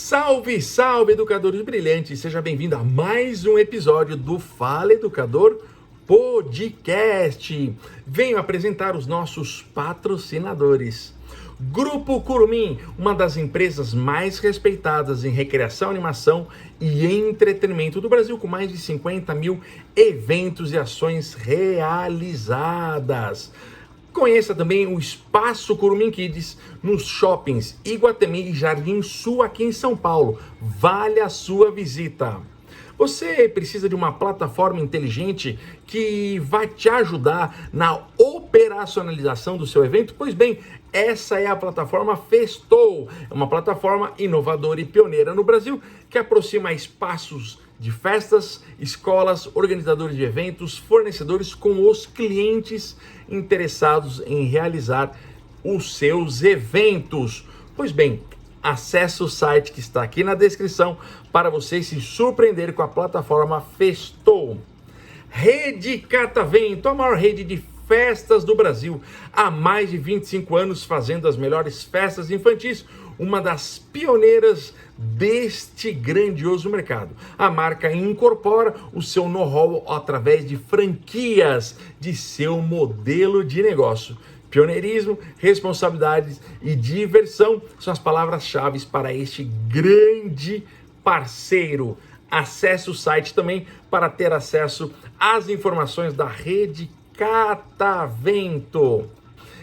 Salve, salve, educadores brilhantes! Seja bem-vindo a mais um episódio do Fala Educador Podcast. Venho apresentar os nossos patrocinadores. Grupo Curumim, uma das empresas mais respeitadas em recreação, animação e entretenimento do Brasil, com mais de 50 mil eventos e ações realizadas. Conheça também o Espaço Curumim Kids nos shoppings Iguatemi e Jardim Sul aqui em São Paulo. Vale a sua visita. Você precisa de uma plataforma inteligente que vai te ajudar na operacionalização do seu evento? Pois bem, essa é a plataforma Festow. É uma plataforma inovadora e pioneira no Brasil que aproxima espaços de festas, escolas, organizadores de eventos, fornecedores com os clientes interessados em realizar os seus eventos. Pois bem, acesse o site que está aqui na descrição para você se surpreender com a plataforma Festow. Rede Catavento, a maior rede de festas do Brasil, há mais de 25 anos fazendo as melhores festas infantis, uma das pioneiras deste grandioso mercado. A marca incorpora o seu know-how através de franquias de seu modelo de negócio. Pioneirismo, responsabilidades e diversão são as palavras-chave para este grande parceiro. Acesse o site também para ter acesso às informações da Rede Catavento.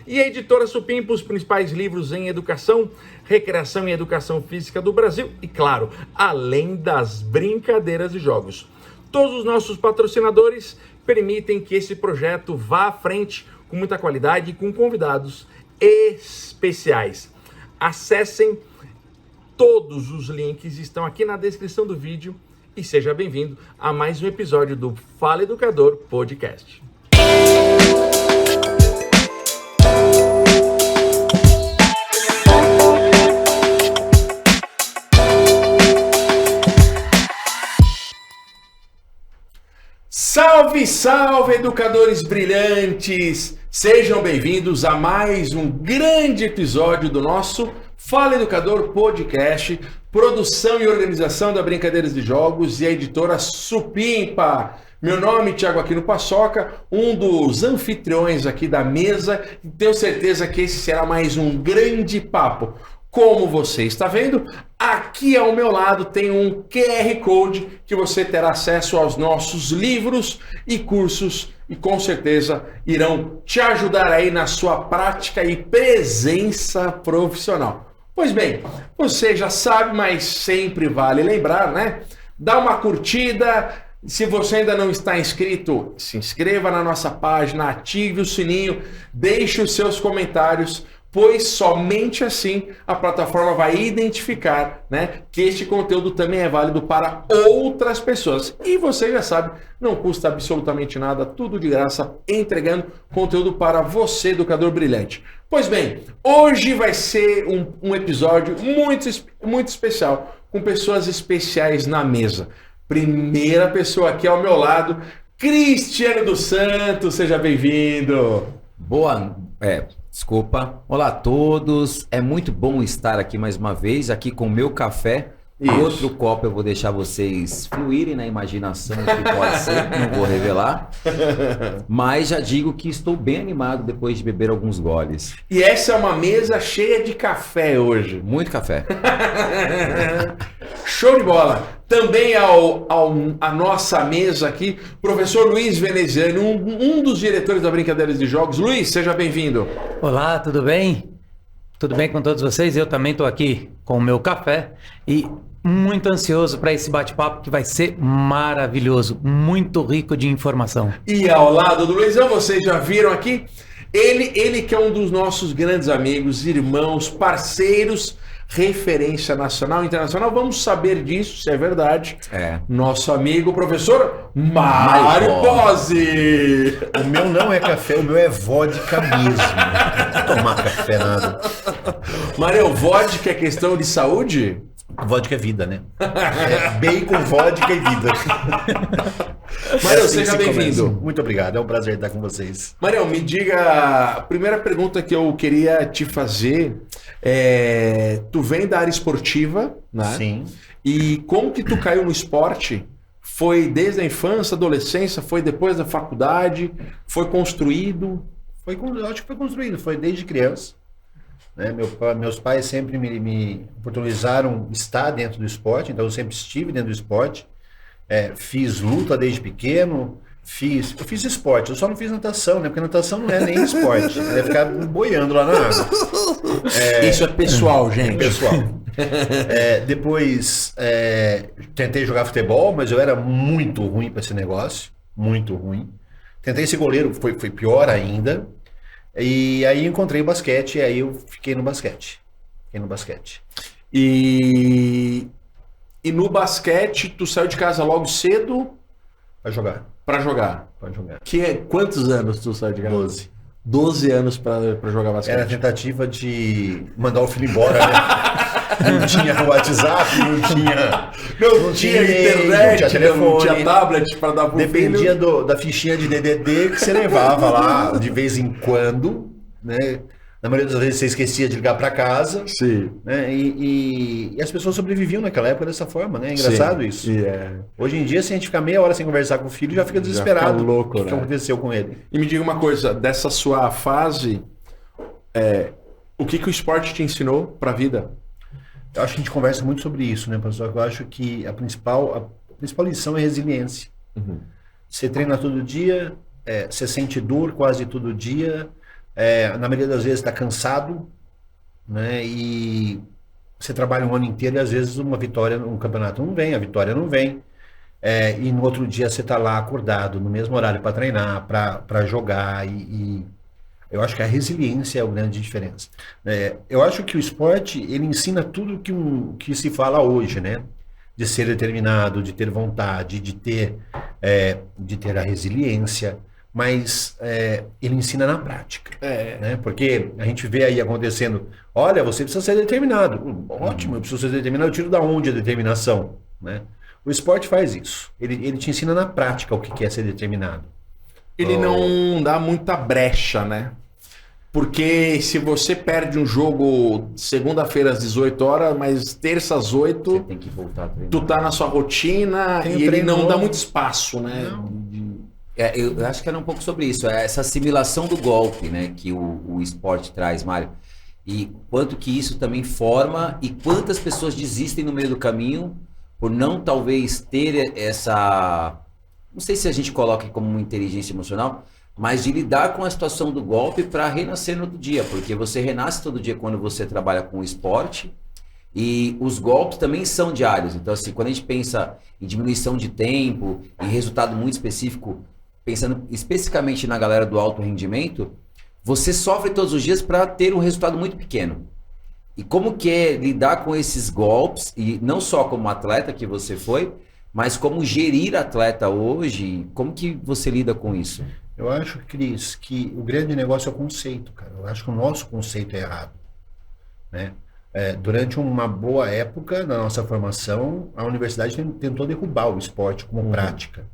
E a Editora Supimpa, os principais livros em educação, recreação e educação física do Brasil e, claro, além das brincadeiras e jogos. Todos os nossos patrocinadores permitem que esse projeto vá à frente com muita qualidade e com convidados especiais. Acessem, todos os links estão aqui na descrição do vídeo e seja bem-vindo a mais um episódio do Fala Educador Podcast. Salve, salve, educadores brilhantes! Sejam bem-vindos a mais um grande episódio do nosso Fala Educador Podcast, produção e organização da Brincadeiras de Jogos e a Editora Supimpa. Meu nome é Thiago Aquino Paçoca, um dos anfitriões aqui da mesa, e tenho certeza que esse será mais um grande papo. Como você está vendo, aqui ao meu lado tem um QR Code que você terá acesso aos nossos livros e cursos e com certeza irão te ajudar aí na sua prática e presença profissional. Pois bem, você já sabe, mas sempre vale lembrar, né? Dá uma curtida. Se você ainda não está inscrito, se inscreva na nossa página, ative o sininho, deixe os seus comentários, pois somente assim a plataforma vai identificar, né, que este conteúdo também é válido para outras pessoas. E você já sabe, não custa absolutamente nada, tudo de graça, entregando conteúdo para você, educador brilhante. Pois bem, hoje vai ser um episódio muito especial, com pessoas especiais na mesa. Primeira pessoa aqui ao meu lado, Cristiano dos Santos, seja bem-vindo. Desculpa. Olá a todos, é muito bom estar aqui mais uma vez, aqui com o meu café. Isso. Outro copo eu vou deixar vocês fluírem na imaginação, que pode ser, não vou revelar. Mas já digo que estou bem animado depois de beber alguns goles. E essa é uma mesa cheia de café hoje. Muito café. Show de bola! Também a nossa mesa aqui, professor Luiz Veneziano, um dos diretores da Brincadeiras de Jogos. Luiz, seja bem-vindo. Olá, tudo bem? Tudo bem com todos vocês? Eu também estou aqui com o meu café e muito ansioso para esse bate-papo que vai ser maravilhoso, muito rico de informação. E ao lado do Luizão, vocês já viram aqui, ele que é um dos nossos grandes amigos, irmãos, parceiros, referência nacional e internacional. Vamos saber disso, se é verdade. Nosso amigo, professor Mário Bozzi. O meu não é café, o meu é vodka mesmo. Não tomar café nada. Mário, vodka é questão de saúde? Vodka é vida, né? É bacon, vodka e vida. Mário, seja bem-vindo. Muito obrigado, é um prazer estar com vocês. Mário, me diga, a primeira pergunta que eu queria te fazer Tu vem da área esportiva, né? Sim. E como que tu caiu no esporte? Foi desde a infância, adolescência? Foi depois da faculdade? Foi construído? Eu acho que foi construído, foi desde criança. Né? Meus pais sempre me oportunizaram estar dentro do esporte, então eu sempre estive dentro do esporte. Fiz luta desde pequeno, eu fiz esporte, eu só não fiz natação, né? Porque natação não é nem esporte, é ficar boiando lá na água. Isso é pessoal, gente. Pessoal. Depois tentei jogar futebol, mas eu era muito ruim para esse negócio, muito ruim. Tentei ser goleiro, foi pior ainda. E aí encontrei o basquete, e aí eu fiquei no basquete. E no basquete, tu saiu de casa logo cedo Pra jogar. pra jogar. Quantos anos tu saiu de casa? 12. 12 anos pra jogar basquete. Era a tentativa de mandar o filho embora, né? Não tinha WhatsApp, não tinha internet, não tinha telefone, não tinha tablet para dar pro dependia filho. da fichinha de DDD que você levava lá de vez em quando, né? Na maioria das vezes você esquecia de ligar para casa. Sim. Né? E as pessoas sobreviviam naquela época dessa forma, né? É engraçado isso. Hoje em dia, se a gente ficar meia hora sem conversar com o filho, já fica desesperado. Já fica louco, o que aconteceu com ele. E me diga uma coisa, dessa sua fase, o que o esporte te ensinou para a vida? Eu acho que a gente conversa muito sobre isso, né, professor? Eu acho que a principal lição é resiliência. Uhum. Você treina todo dia, você sente dor quase todo dia, na maioria das vezes está cansado, né? E você trabalha um ano inteiro e às vezes uma vitória, um campeonato não vem, a vitória não vem. E no outro dia você está lá acordado, no mesmo horário para treinar, para jogar e eu acho que a resiliência é a grande diferença. Eu acho que o esporte, ele ensina tudo que se fala hoje, né? De ser determinado, de ter vontade, de ter a resiliência, mas ele ensina na prática. Né? Porque a gente vê aí acontecendo, olha, você precisa ser determinado. Ótimo, eu preciso ser determinado, eu tiro da onde a determinação? Né? O esporte faz isso. Ele te ensina na prática o que é ser determinado. Ele não dá muita brecha, né? Porque se você perde um jogo segunda-feira às 18 horas, mas terça às 8, Você tem que voltar a treinar. tu tá na sua rotina Tem e ele treino não dá novo. muito espaço, né? Eu acho que era um pouco sobre isso, essa assimilação do golpe, né, que o esporte traz, Mário. E quanto que isso também forma e quantas pessoas desistem no meio do caminho por não talvez ter essa, não sei se a gente coloca como uma inteligência emocional, mas de lidar com a situação do golpe para renascer no outro dia, porque você renasce todo dia quando você trabalha com o esporte e os golpes também são diários. Então, assim, quando a gente pensa em diminuição de tempo, em resultado muito específico, pensando especificamente na galera do alto rendimento, você sofre todos os dias para ter um resultado muito pequeno. E como que é lidar com esses golpes, e não só como atleta que você foi, mas como gerir atleta hoje, como que você lida com isso? Eu acho, Cris, que o grande negócio é o conceito, cara. Eu acho que o nosso conceito é errado. Né? Durante uma boa época na nossa formação, a universidade tentou derrubar o esporte como prática.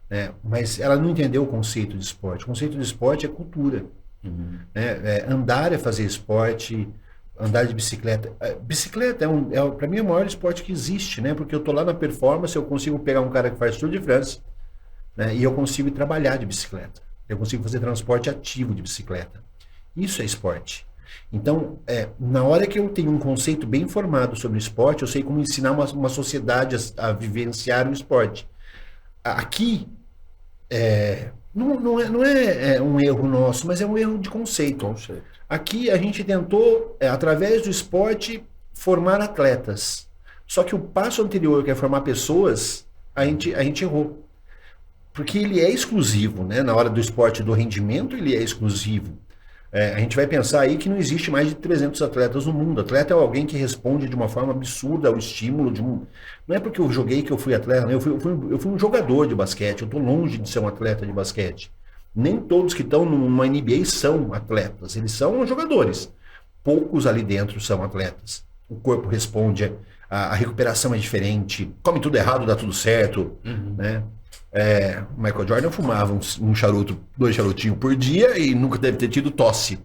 Né? Mas ela não entendeu o conceito de esporte. O conceito de esporte é cultura. Né? Andar é fazer esporte, andar de bicicleta. Bicicleta para mim é o maior esporte que existe, né? Porque eu tô lá na performance, eu consigo pegar um cara que faz Tour de France, né? E eu consigo trabalhar de bicicleta. Eu consigo fazer transporte ativo de bicicleta. Isso é esporte. Então, na hora que eu tenho um conceito bem formado sobre esporte, eu sei como ensinar uma sociedade a vivenciar o esporte. Aqui, não é um erro nosso, mas é um erro de conceito. Aqui a gente tentou, através do esporte, formar atletas. Só que o passo anterior, que é formar pessoas, a gente errou. Porque ele é exclusivo, né? Na hora do esporte do rendimento, ele é exclusivo. A gente vai pensar aí que não existe mais de 300 atletas no mundo. Atleta é alguém que responde de uma forma absurda ao estímulo de um... Não é porque eu joguei que eu fui atleta, né? Eu fui um jogador de basquete, eu estou longe de ser um atleta de basquete. Nem todos que estão numa NBA são atletas, eles são jogadores. Poucos ali dentro são atletas. O corpo responde, a recuperação é diferente, come tudo errado, dá tudo certo, né? Michael Jordan fumava um charuto, 2 charutinhos por dia e nunca deve ter tido tosse.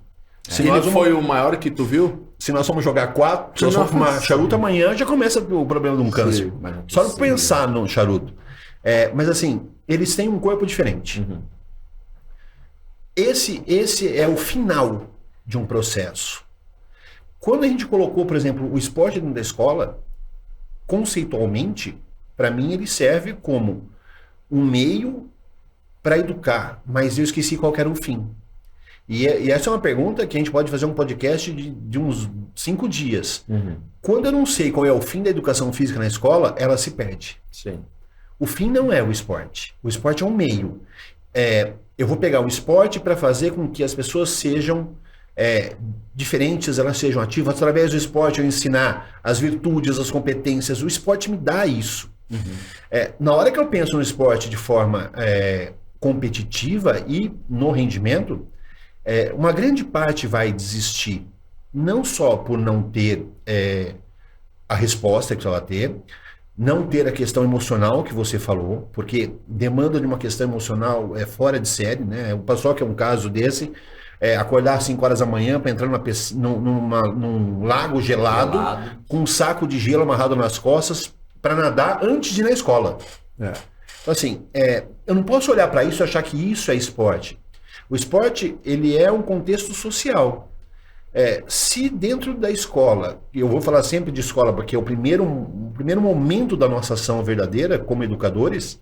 Se Ele nós vamos- foi o maior que tu viu? Se nós formos jogar 4, se nós formos fumar charuto amanhã, já começa o problema de um câncer. Sim, mas não Só não possível. pensar no charuto. Mas assim, eles têm um corpo diferente. Esse é o final de um processo. Quando a gente colocou, por exemplo, o esporte dentro da escola, conceitualmente, para mim ele serve como um meio para educar, mas eu esqueci qual que era o fim. E essa é uma pergunta que a gente pode fazer um podcast de uns 5 dias. Quando eu não sei qual é o fim da educação física na escola, ela se perde. Sim. O fim não é o esporte. O esporte é um meio. Eu vou pegar o esporte para fazer com que as pessoas sejam diferentes, elas sejam ativas. Através do esporte eu ensinar as virtudes, as competências. O esporte me dá isso. Na hora que eu penso no esporte de forma competitiva e no rendimento, uma grande parte vai desistir. Não só por não ter a resposta que ela ter, não ter a questão emocional que você falou, porque demanda de uma questão emocional fora de série, né? O pessoal que é um caso desse, acordar às 5 horas da manhã para entrar num lago gelado, com um saco de gelo amarrado nas costas, para nadar antes de ir na escola. Então assim, eu não posso olhar para isso e achar que isso é esporte. O esporte, ele é um contexto social. Se dentro da escola, eu vou falar sempre de escola, porque é o primeiro momento da nossa ação verdadeira como educadores,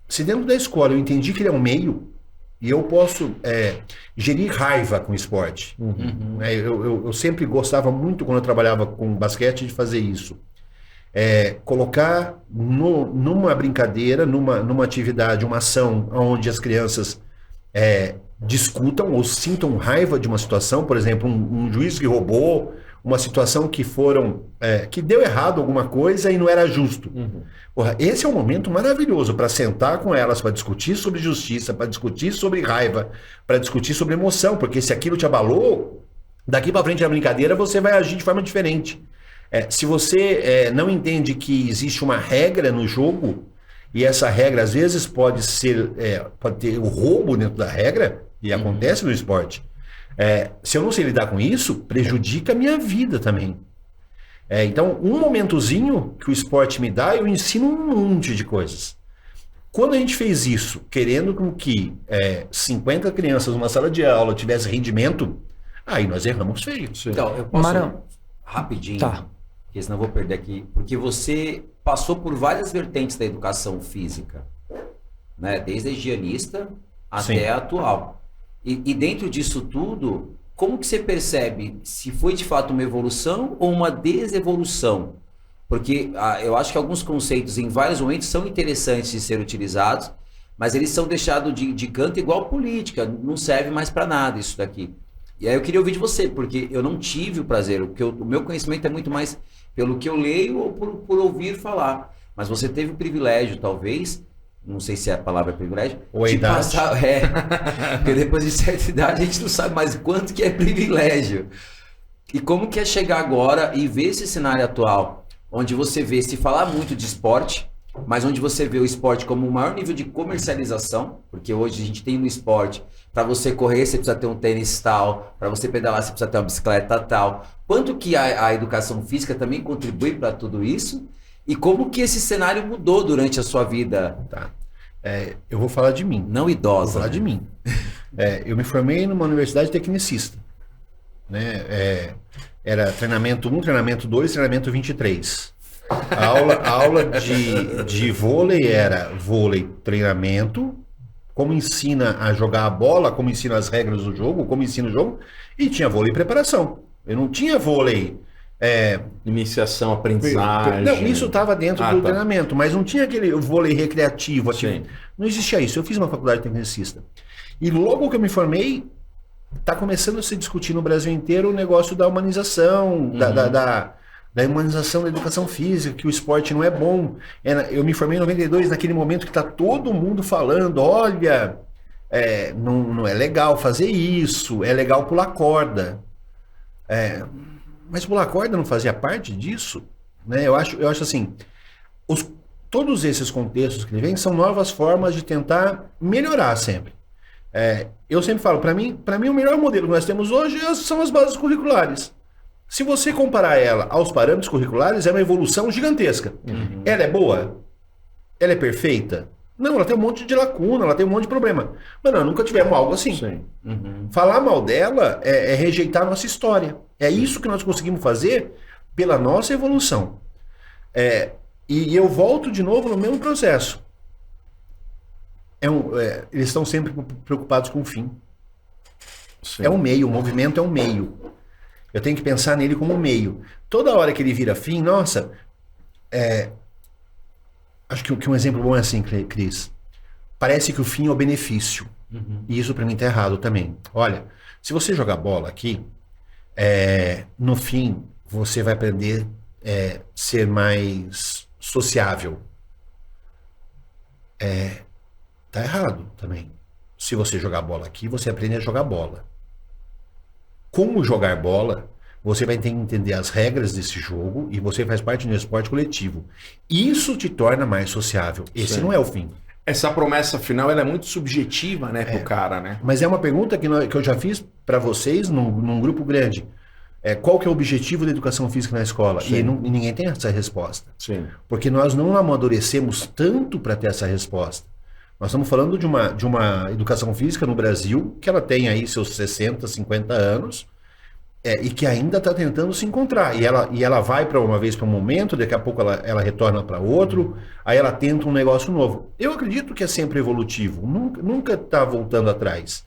se dentro da escola eu entendi que ele é um meio, e eu posso gerir raiva com o esporte. Eu sempre gostava muito, quando eu trabalhava com basquete, de fazer isso. Colocar numa brincadeira, numa atividade, uma ação onde as crianças discutam ou sintam raiva de uma situação, por exemplo, um juiz que roubou, uma situação que que deu errado alguma coisa e não era justo. Porra, esse é um momento maravilhoso para sentar com elas, para discutir sobre justiça, para discutir sobre raiva, para discutir sobre emoção, porque se aquilo te abalou, daqui para frente na brincadeira você vai agir de forma diferente. Se você não entende que existe uma regra no jogo, e essa regra às vezes pode ter o roubo dentro da regra, e acontece no esporte. Se eu não sei lidar com isso, prejudica a minha vida também. Então, um momentozinho que o esporte me dá, eu ensino um monte de coisas. Quando a gente fez isso, querendo com que 50 crianças numa sala de aula tivesse rendimento, aí nós erramos feio. Então, eu posso Marão. rapidinho, Tá. porque senão eu vou perder aqui, porque você passou por várias vertentes da educação física, né? Desde a higienista até Sim. a atual. E dentro disso tudo, como que você percebe se foi de fato uma evolução ou uma desevolução? Porque eu acho que alguns conceitos em vários momentos são interessantes de ser utilizados, mas eles são deixados de canto igual política, não serve mais para nada isso daqui. E aí eu queria ouvir de você, porque eu não tive o prazer, porque o meu conhecimento é muito mais pelo que eu leio ou por ouvir falar. Mas você teve o privilégio, talvez, não sei se a palavra é privilégio, Ou a de idade. passar, porque depois de certa idade a gente não sabe mais quanto que é privilégio. E como que é chegar agora e ver esse cenário atual, onde você vê se falar muito de esporte, mas onde você vê o esporte como o maior nível de comercialização, porque hoje a gente tem no esporte, para você correr você precisa ter um tênis tal, para você pedalar você precisa ter uma bicicleta tal. Quanto que a educação física também contribui para tudo isso? E como que esse cenário mudou durante a sua vida? Tá. Eu vou falar de mim. Não idosa. Vou falar né? de mim. Eu me formei numa universidade tecnicista. Né? Era treinamento 1, treinamento 2, treinamento 23. A aula de vôlei era vôlei treinamento, como ensina a jogar a bola, como ensina as regras do jogo, como ensina o jogo, e tinha vôlei preparação. Eu não tinha vôlei... Iniciação, aprendizagem. Não, isso estava dentro do tá. treinamento, mas não tinha aquele vôlei recreativo. Sim. Não existia isso. Eu fiz uma faculdade de tecnicista. E logo que eu me formei, está começando a se discutir no Brasil inteiro o negócio da humanização, da humanização da educação física, que o esporte não é bom. Eu me formei em 92, naquele momento que está todo mundo falando, olha, não é legal fazer isso, é legal pular corda. Mas pular corda não fazia parte disso? Né? Eu acho assim, todos esses contextos que vêm são novas formas de tentar melhorar sempre. Eu sempre falo, para mim o melhor modelo que nós temos hoje são as bases curriculares. Se você comparar ela aos parâmetros curriculares, é uma evolução gigantesca. Ela é boa? Ela é perfeita? Não, ela tem um monte de lacuna, ela tem um monte de problema. Mas nós nunca tivemos algo assim. Falar mal dela é rejeitar a nossa história. É isso que nós conseguimos fazer pela nossa evolução. E eu volto de novo no mesmo processo. Eles estão sempre preocupados com o fim. Sim. É um meio, o movimento é um meio. Eu tenho que pensar nele como um meio. Toda hora que ele vira fim, nossa... Acho que um exemplo bom é assim, Cris. Parece que o fim é o benefício. E isso para mim tá errado também. Olha, se você jogar bola aqui, no fim você vai aprender a ser mais sociável. Tá errado também. Se você jogar bola aqui, você aprende a jogar bola. Como jogar bola, você vai ter que entender as regras desse jogo e você faz parte de um esporte coletivo. Isso te torna mais sociável. Esse não é o fim. Essa promessa final ela é muito subjetiva, né, pro cara, né? Mas é uma pergunta que eu já fiz para vocês num grupo grande. Qual que é o objetivo da educação física na escola? E ninguém tem essa resposta. Sim. Porque nós não amadurecemos tanto para ter essa resposta. Nós estamos falando de uma educação física no Brasil que ela tem aí seus 60, 50 anos e que ainda está tentando se encontrar. E ela vai para uma vez para um momento, daqui a pouco ela retorna para outro, aí ela tenta um negócio novo. Eu acredito que é sempre evolutivo, nunca está voltando atrás.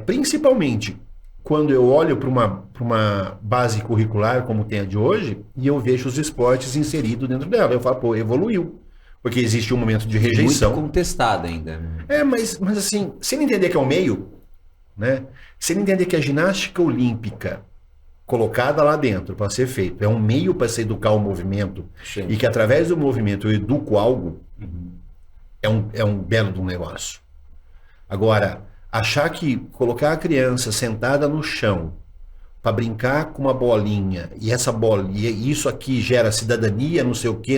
Principalmente quando eu olho para uma base curricular como tem a de hoje e eu vejo os esportes inseridos dentro dela. Eu falo, pô, evoluiu. Porque existe um momento de rejeição. Muito contestado ainda. Mas assim, se ele entender que é o meio, né? Se ele entender que a ginástica olímpica colocada lá dentro para ser feito é um meio para se educar o movimento e que através do movimento eu educo algo, é um belo de um negócio. Agora, achar que colocar a criança sentada no chão para brincar com uma bolinha e essa bolinha, isso aqui gera cidadania, não sei o quê,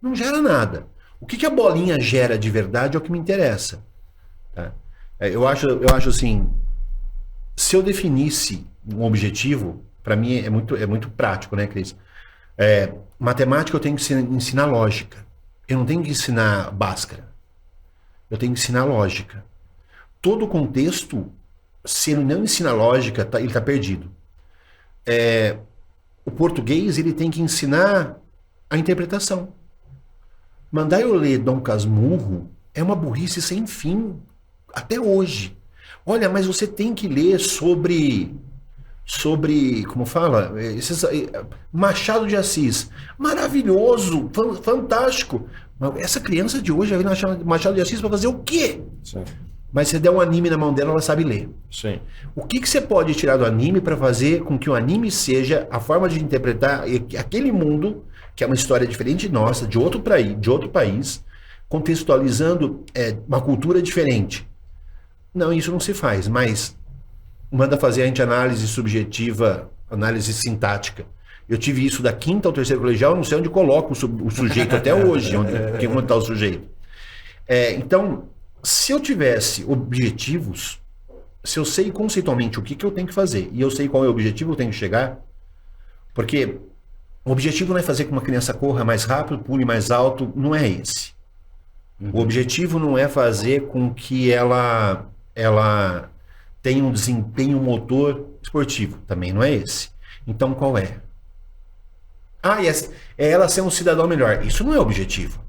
não gera nada. O que a bolinha gera de verdade é o que me interessa. Tá? Eu acho assim, se eu definisse um objetivo, para mim é muito prático, né, Cris? Matemática eu tenho que ensinar lógica. Eu não tenho que ensinar Bhaskara. Eu tenho que ensinar lógica. Todo o contexto, se ele não ensina lógica, ele está perdido. O português ele tem que ensinar a interpretação. Mandar eu ler Dom Casmurro é uma burrice sem fim, até hoje. Olha, mas você tem que ler sobre como fala? Machado de Assis. Maravilhoso, fantástico. Mas essa criança de hoje vai ler Machado de Assis para fazer o quê? Sim. Mas você der um anime na mão dela, ela sabe ler. Sim. O que você pode tirar do anime para fazer com que o anime seja a forma de interpretar aquele mundo, que é uma história diferente de nossa, de outro país, contextualizando uma cultura diferente? Não, isso não se faz, mas manda fazer a gente análise subjetiva, análise sintática. Eu tive isso da 5ª ao 3º colegial, não sei onde coloco o sujeito até hoje, onde está o sujeito. Então, se eu tivesse objetivos, se eu sei conceitualmente o que eu tenho que fazer e eu sei qual é o objetivo que eu tenho que chegar, porque o objetivo não é fazer com que uma criança corra mais rápido, pule mais alto, não é esse. O objetivo não é fazer com que ela tenha um desempenho motor esportivo, também não é esse. Então qual é? É ela ser um cidadão melhor. Isso não é objetivo.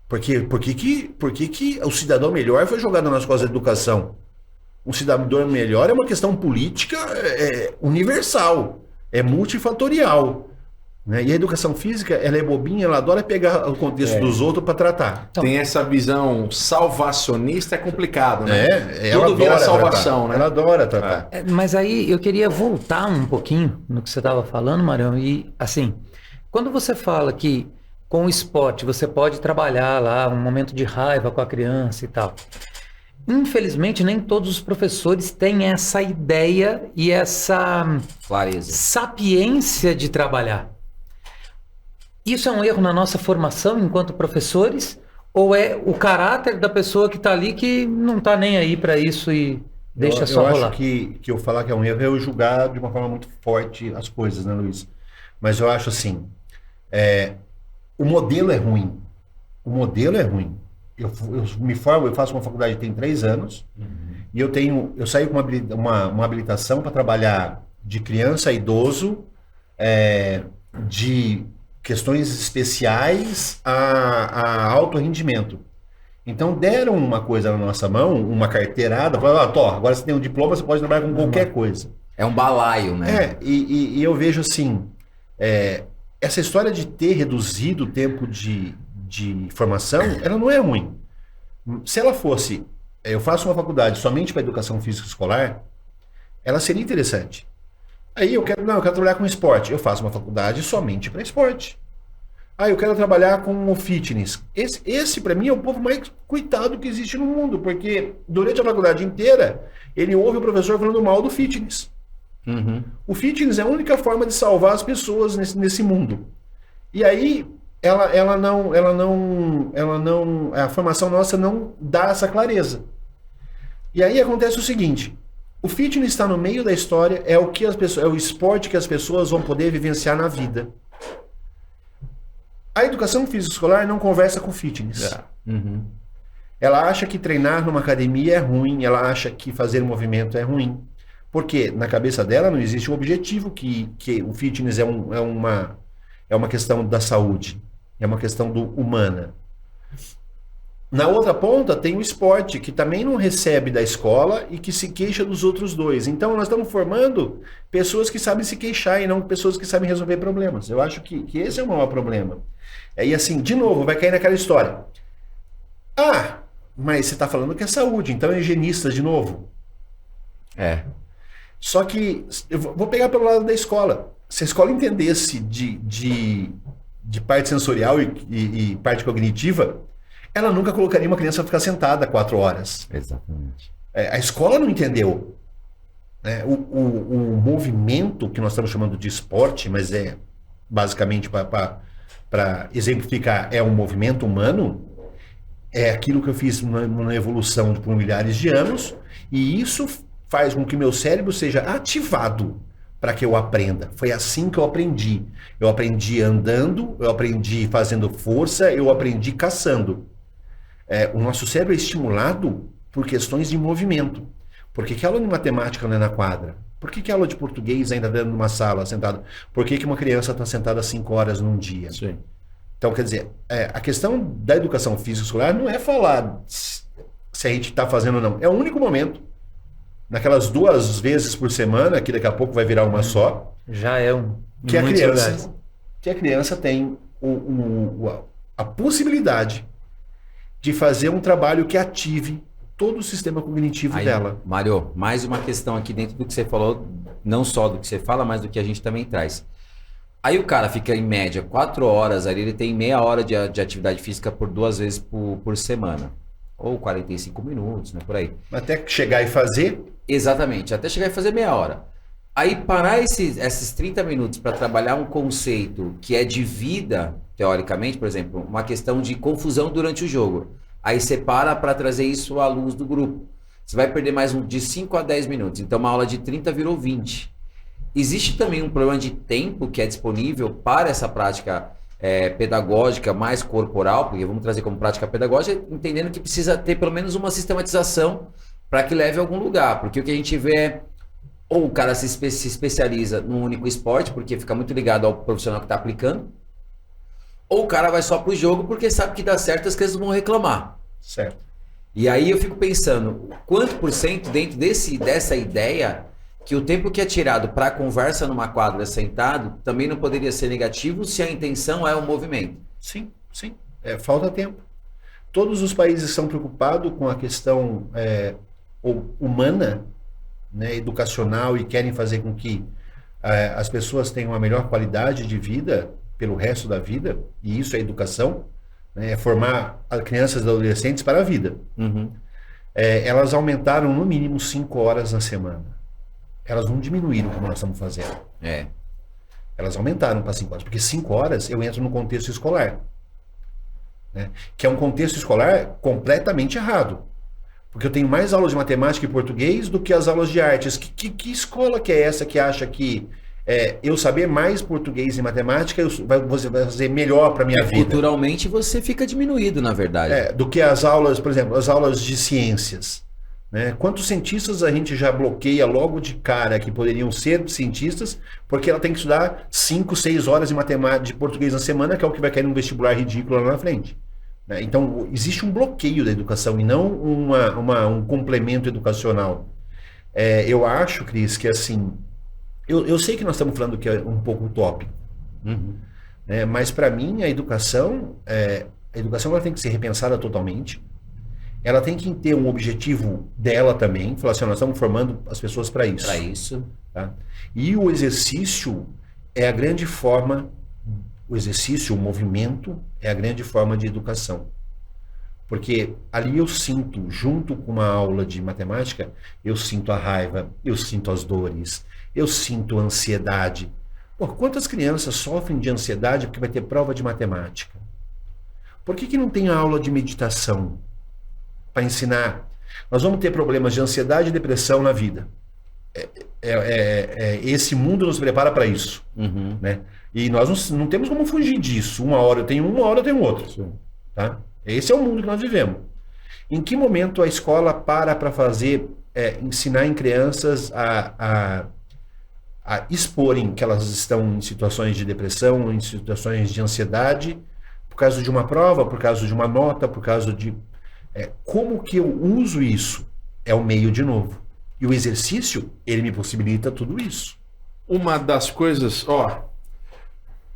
Por que o cidadão melhor foi jogado nas costas da educação? Um cidadão melhor é uma questão política universal, é multifatorial. Né? E a educação física, ela é bobinha, ela adora pegar o contexto dos outros para tratar. Tem essa visão salvacionista, é complicado, né? Tudo vira salvação, né? Ela adora tratar. Mas aí eu queria voltar um pouquinho no que você estava falando, Marião, e assim, quando você fala que com o esporte você pode trabalhar lá um momento de raiva com a criança e tal. Infelizmente, nem todos os professores têm essa ideia e essa clareza, sapiência de trabalhar. Isso é um erro na nossa formação enquanto professores Ou é o caráter da pessoa que está ali que não está nem aí para isso e deixa só eu rolar? acho que eu falar que é um erro é eu julgar de uma forma muito forte as coisas, né, Luiz? Mas eu acho assim, o modelo é ruim. O modelo é ruim. Eu me formo, eu faço uma faculdade tem 3 anos e eu saí com uma habilitação para trabalhar de criança a idoso, de questões especiais a alto rendimento. Então deram uma coisa na nossa mão, uma carteirada, falaram, agora você tem um diploma, você pode trabalhar com qualquer coisa. É um balaio, né? E eu vejo assim, essa história de ter reduzido o tempo de formação, ela não é ruim. Se ela fosse, eu faço uma faculdade somente para educação física escolar, ela seria interessante. Aí eu quero trabalhar com esporte, eu faço uma faculdade somente para esporte. Eu quero trabalhar com o fitness. Esse para mim é o povo mais coitado que existe no mundo, porque durante a faculdade inteira ele ouve o professor falando mal do fitness. Uhum. O fitness é a única forma de salvar as pessoas nesse mundo. E aí a formação nossa não dá essa clareza. E aí acontece o seguinte: o fitness está no meio da história, é o esporte que as pessoas vão poder vivenciar na vida. A educação física escolar não conversa com fitness. Uhum. Ela acha que treinar numa academia é ruim, ela acha que fazer movimento é ruim. Porque na cabeça dela não existe um objetivo que o fitness é uma questão da saúde, é uma questão humana. Na outra ponta tem o esporte, que também não recebe da escola e que se queixa dos outros dois. Então nós estamos formando pessoas que sabem se queixar e não pessoas que sabem resolver problemas. Eu acho que esse é o maior problema. E assim, de novo, vai cair naquela história. Mas você está falando que é saúde, então é higienista de novo. Só que, eu vou pegar pelo lado da escola. Se a escola entendesse de parte sensorial e parte cognitiva, ela nunca colocaria uma criança para ficar sentada 4 horas. Exatamente. A escola não entendeu. O movimento que nós estamos chamando de esporte, mas é basicamente para exemplificar, é um movimento humano, é aquilo que eu fiz na evolução por milhares de anos, e isso faz com que meu cérebro seja ativado para que eu aprenda. Foi assim que eu aprendi. Eu aprendi andando, eu aprendi fazendo força, eu aprendi caçando. O nosso cérebro é estimulado por questões de movimento. Por que aula de matemática não é na quadra? Por que aula de português ainda dentro de uma sala, sentado? Por que uma criança está sentada 5 horas num dia? Sim. Então, quer dizer, a questão da educação física escolar não é falar se a gente está fazendo ou não. É o único momento. Naquelas 2 vezes por semana, que daqui a pouco vai virar uma só. Já é que a criança tem a possibilidade de fazer um trabalho que ative todo o sistema cognitivo dela. Mário, mais uma questão aqui dentro do que você falou, não só do que você fala, mas do que a gente também traz. Aí o cara fica em média 4 horas ali, ele tem meia hora de atividade física por 2 vezes por semana. Ou 45 minutos, né, por aí. Até chegar e fazer? Exatamente, até chegar e fazer meia hora. Aí parar esses 30 minutos para trabalhar um conceito que é de vida, teoricamente, por exemplo, uma questão de confusão durante o jogo. Aí você para trazer isso à luz do grupo. Você vai perder mais de 5 a 10 minutos. Então uma aula de 30 virou 20. Existe também um problema de tempo que é disponível para essa prática pedagógica mais corporal, porque vamos trazer como prática pedagógica, entendendo que precisa ter pelo menos uma sistematização para que leve a algum lugar. Porque o que a gente vê é ou o cara se especializa num único esporte, porque fica muito ligado ao profissional que está aplicando, ou o cara vai só pro jogo porque sabe que dá certo, as crianças vão reclamar. Certo. E aí eu fico pensando, quanto por cento dentro dessa ideia que o tempo que é tirado para conversa numa quadra sentado também não poderia ser negativo se a intenção é o movimento? Sim. Falta tempo. Todos os países estão preocupados com a questão humana, né, educacional, e querem fazer com que as pessoas tenham a melhor qualidade de vida pelo resto da vida, e isso é educação, né, é formar as crianças e adolescentes para a vida. Uhum. Elas aumentaram no mínimo 5 horas na semana. Elas não diminuíram como nós estamos fazendo. Elas aumentaram para 5 horas, porque 5 horas eu entro no contexto escolar. né? Que é um contexto escolar completamente errado. Porque eu tenho mais aulas de matemática e português do que as aulas de artes. Que escola que é essa que acha que eu saber mais português e matemática você vai fazer melhor para minha vida? Culturalmente você fica diminuído, na verdade. Do que as aulas, por exemplo, as aulas de ciências. Né? Quantos cientistas a gente já bloqueia logo de cara que poderiam ser cientistas porque ela tem que estudar 5, 6 horas de matemática, de português na semana, que é o que vai cair num vestibular ridículo lá na frente. Né? Então, existe um bloqueio da educação e não um complemento educacional. Eu acho, Cris, que assim... Eu sei que nós estamos falando que é um pouco utópico, né? Mas para mim a educação ela tem que ser repensada totalmente. Ela tem que ter um objetivo dela também. Falar assim, nós estamos formando as pessoas para isso. Para isso. Tá? E o exercício é a grande forma, o exercício, o movimento é a grande forma de educação. Porque ali eu sinto, junto com uma aula de matemática, eu sinto a raiva, eu sinto as dores, eu sinto a ansiedade. Pô, quantas crianças sofrem de ansiedade porque vai ter prova de matemática? Por que não tem aula de meditação para ensinar? Nós vamos ter problemas de ansiedade e depressão na vida. Esse mundo nos prepara para isso. Né? E nós não temos como fugir disso. Uma hora eu tenho uma hora eu tenho outra. Tá? Esse é o mundo que nós vivemos. Em que momento a escola para fazer, ensinar em crianças a exporem que elas estão em situações de depressão, em situações de ansiedade, por causa de uma prova, por causa de uma nota, por causa de... como que eu uso isso? É o meio de novo. E o exercício, ele me possibilita tudo isso. Uma das coisas,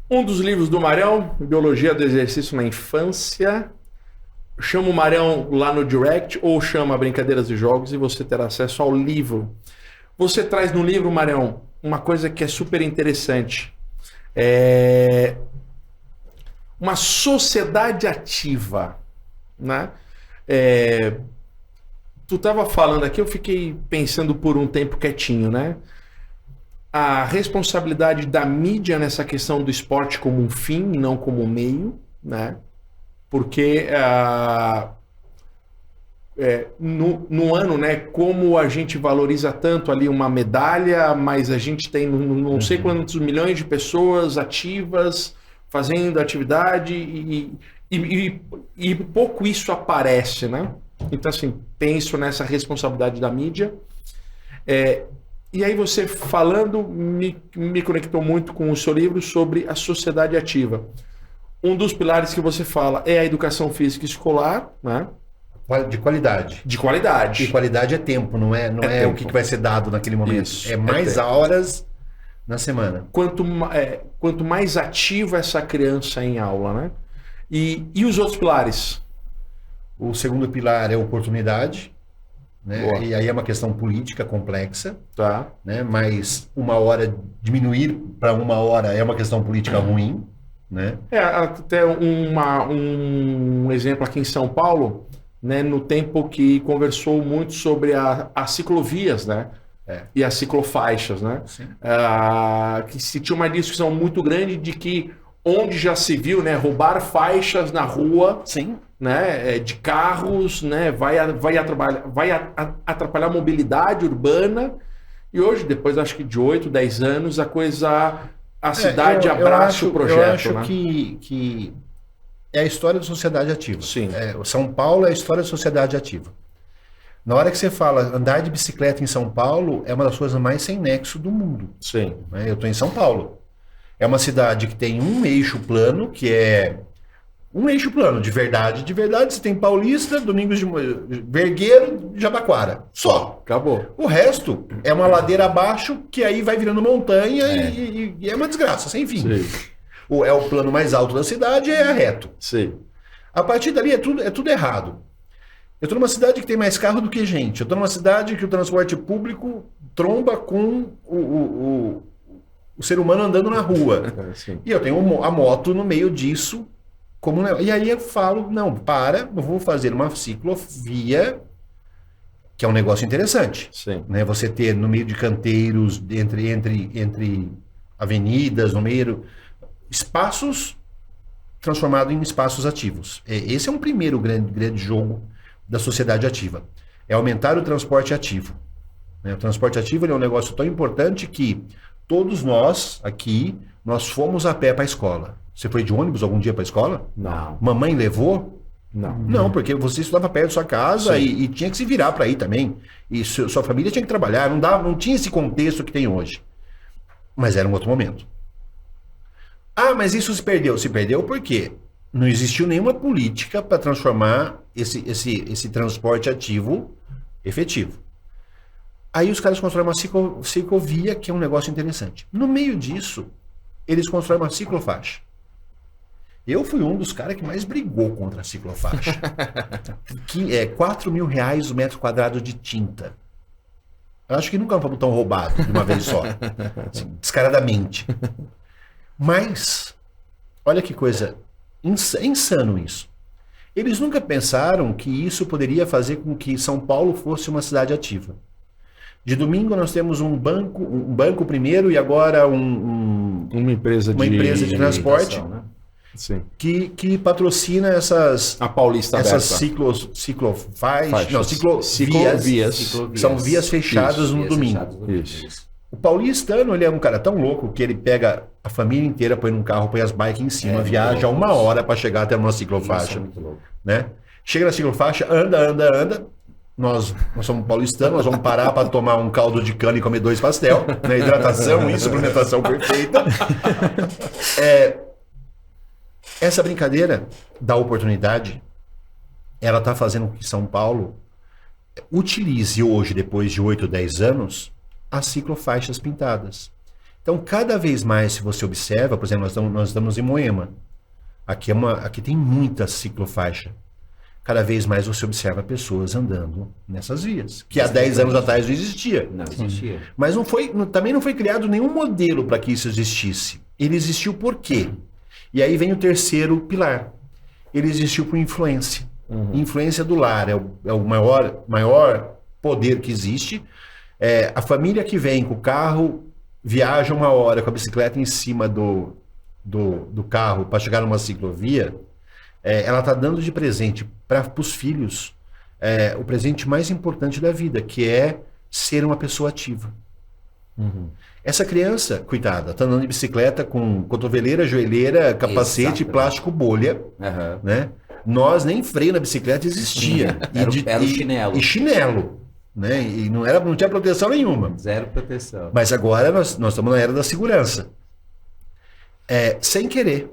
um dos livros do Marião, Biologia do Exercício na Infância, chama o Marião lá no direct ou chama Brincadeiras e Jogos e você terá acesso ao livro. Você traz no livro, Marião, uma coisa que é super interessante. Uma sociedade ativa, né? Tu estava falando aqui, eu fiquei pensando por um tempo quietinho, né? A responsabilidade da mídia nessa questão do esporte como um fim e não como um meio, né? Porque no ano, né, como a gente valoriza tanto ali uma medalha, mas a gente tem não sei quantos milhões de pessoas ativas fazendo atividade e pouco isso aparece, né? Então, assim, penso nessa responsabilidade da mídia. E aí você falando me conectou muito com o seu livro sobre a sociedade ativa. Um dos pilares que você fala é a educação física escolar, né? De qualidade. De qualidade. E qualidade é tempo, não é tempo. O que vai ser dado naquele momento. Isso, é mais horas na semana. Quanto mais ativa essa criança em aula, né? E os outros pilares? O segundo pilar é oportunidade, né? Boa. E aí é uma questão política complexa, Tá. né? Mas uma hora, diminuir para uma hora é uma questão política ruim, né? Até um exemplo aqui em São Paulo, né, no tempo que conversou muito sobre as ciclovias, né? E as ciclofaixas, né? Que se tinha uma discussão muito grande de que onde já se viu, né, roubar faixas na rua, Sim. né, de carros, né, vai atrapalhar a mobilidade urbana. E hoje, depois acho que de 8, 10 anos, a cidade abraça o projeto. Eu acho, né? que é a história da sociedade ativa. Sim. São Paulo é a história da sociedade ativa. Na hora que você fala andar de bicicleta em São Paulo, é uma das coisas mais sem nexo do mundo. Sim. Né? Eu estou em São Paulo. É uma cidade que tem um eixo plano, que é um eixo plano, de verdade. De verdade, você tem Paulista, Domingos de Vergueiro, Jabaquara. Só. Acabou. O resto é uma ladeira abaixo, que aí vai virando montanha e é uma desgraça, sem fim. Sim. É o plano mais alto da cidade, é reto. Sim. A partir dali é tudo errado. Eu estou numa cidade que tem mais carro do que gente. Eu estou numa cidade que o transporte público tromba com o ser humano andando na rua. E eu tenho a moto no meio disso. E aí eu falo, não, eu vou fazer uma ciclovia, que é um negócio interessante. Sim. Né? Você ter no meio de canteiros, entre avenidas, no meio, espaços transformado em espaços ativos. Esse é um primeiro grande jogo da sociedade ativa. É aumentar o transporte ativo. Né? O transporte ativo ele é um negócio tão importante que todos nós aqui, nós fomos a pé para a escola. Você foi de ônibus algum dia para a escola? Não. Mamãe levou? Não. Não, porque você estudava perto da sua casa e tinha que se virar para ir também. E sua família tinha que trabalhar. Não tinha esse contexto que tem hoje. Mas era um outro momento. Ah, mas isso se perdeu. Se perdeu por quê? Não existiu nenhuma política para transformar esse transporte ativo efetivo. Aí os caras constroem uma ciclovia, que é um negócio interessante. No meio disso, eles constroem uma ciclofaixa. Eu fui um dos caras que mais brigou contra a ciclofaixa. Que é R$4.000 o metro quadrado de tinta. Eu acho que nunca fomos tão roubado de uma vez só. Assim, descaradamente. Mas, olha que coisa, é insano isso. Eles nunca pensaram que isso poderia fazer com que São Paulo fosse uma cidade ativa. De domingo nós temos um banco primeiro e agora uma empresa de transporte, né? Sim. Que patrocina essas ciclovias. São vias fechadas no domingo. Isso. O paulistano, ele é um cara tão louco que ele pega a família inteira, põe num carro, põe as bikes em cima, viaja 1 hora para chegar até uma ciclofaixa. Né? Chega na ciclofaixa, anda. Nós somos paulistanos, nós vamos parar para tomar um caldo de cana e comer 2 pastel. Né? Hidratação e suplementação perfeita. Essa brincadeira da oportunidade, ela está fazendo com que São Paulo utilize hoje, depois de 8, 10 anos, as ciclofaixas pintadas. Então, cada vez mais, se você observa, por exemplo, nós estamos em Moema. Aqui tem muita ciclofaixa. Cada vez mais você observa pessoas andando nessas vias, que há 10 anos atrás não existia. Não existia. Mas também não foi criado nenhum modelo para que isso existisse. Ele existiu por quê? E aí vem o terceiro pilar. Ele existiu por influência. Influência do lar é o maior poder que existe. A família que vem com o carro viaja 1 hora com a bicicleta em cima do carro para chegar numa ciclovia. Ela está dando de presente para os filhos o presente mais importante da vida, que é ser uma pessoa ativa. Essa criança, coitada, está andando de bicicleta com cotoveleira, joelheira, capacete, plástico, bolha. Né? Nós nem freio na bicicleta existia. Era o chinelo. E chinelo. Né? E não tinha proteção nenhuma. Zero proteção. Mas agora nós estamos na era da segurança. Sem querer.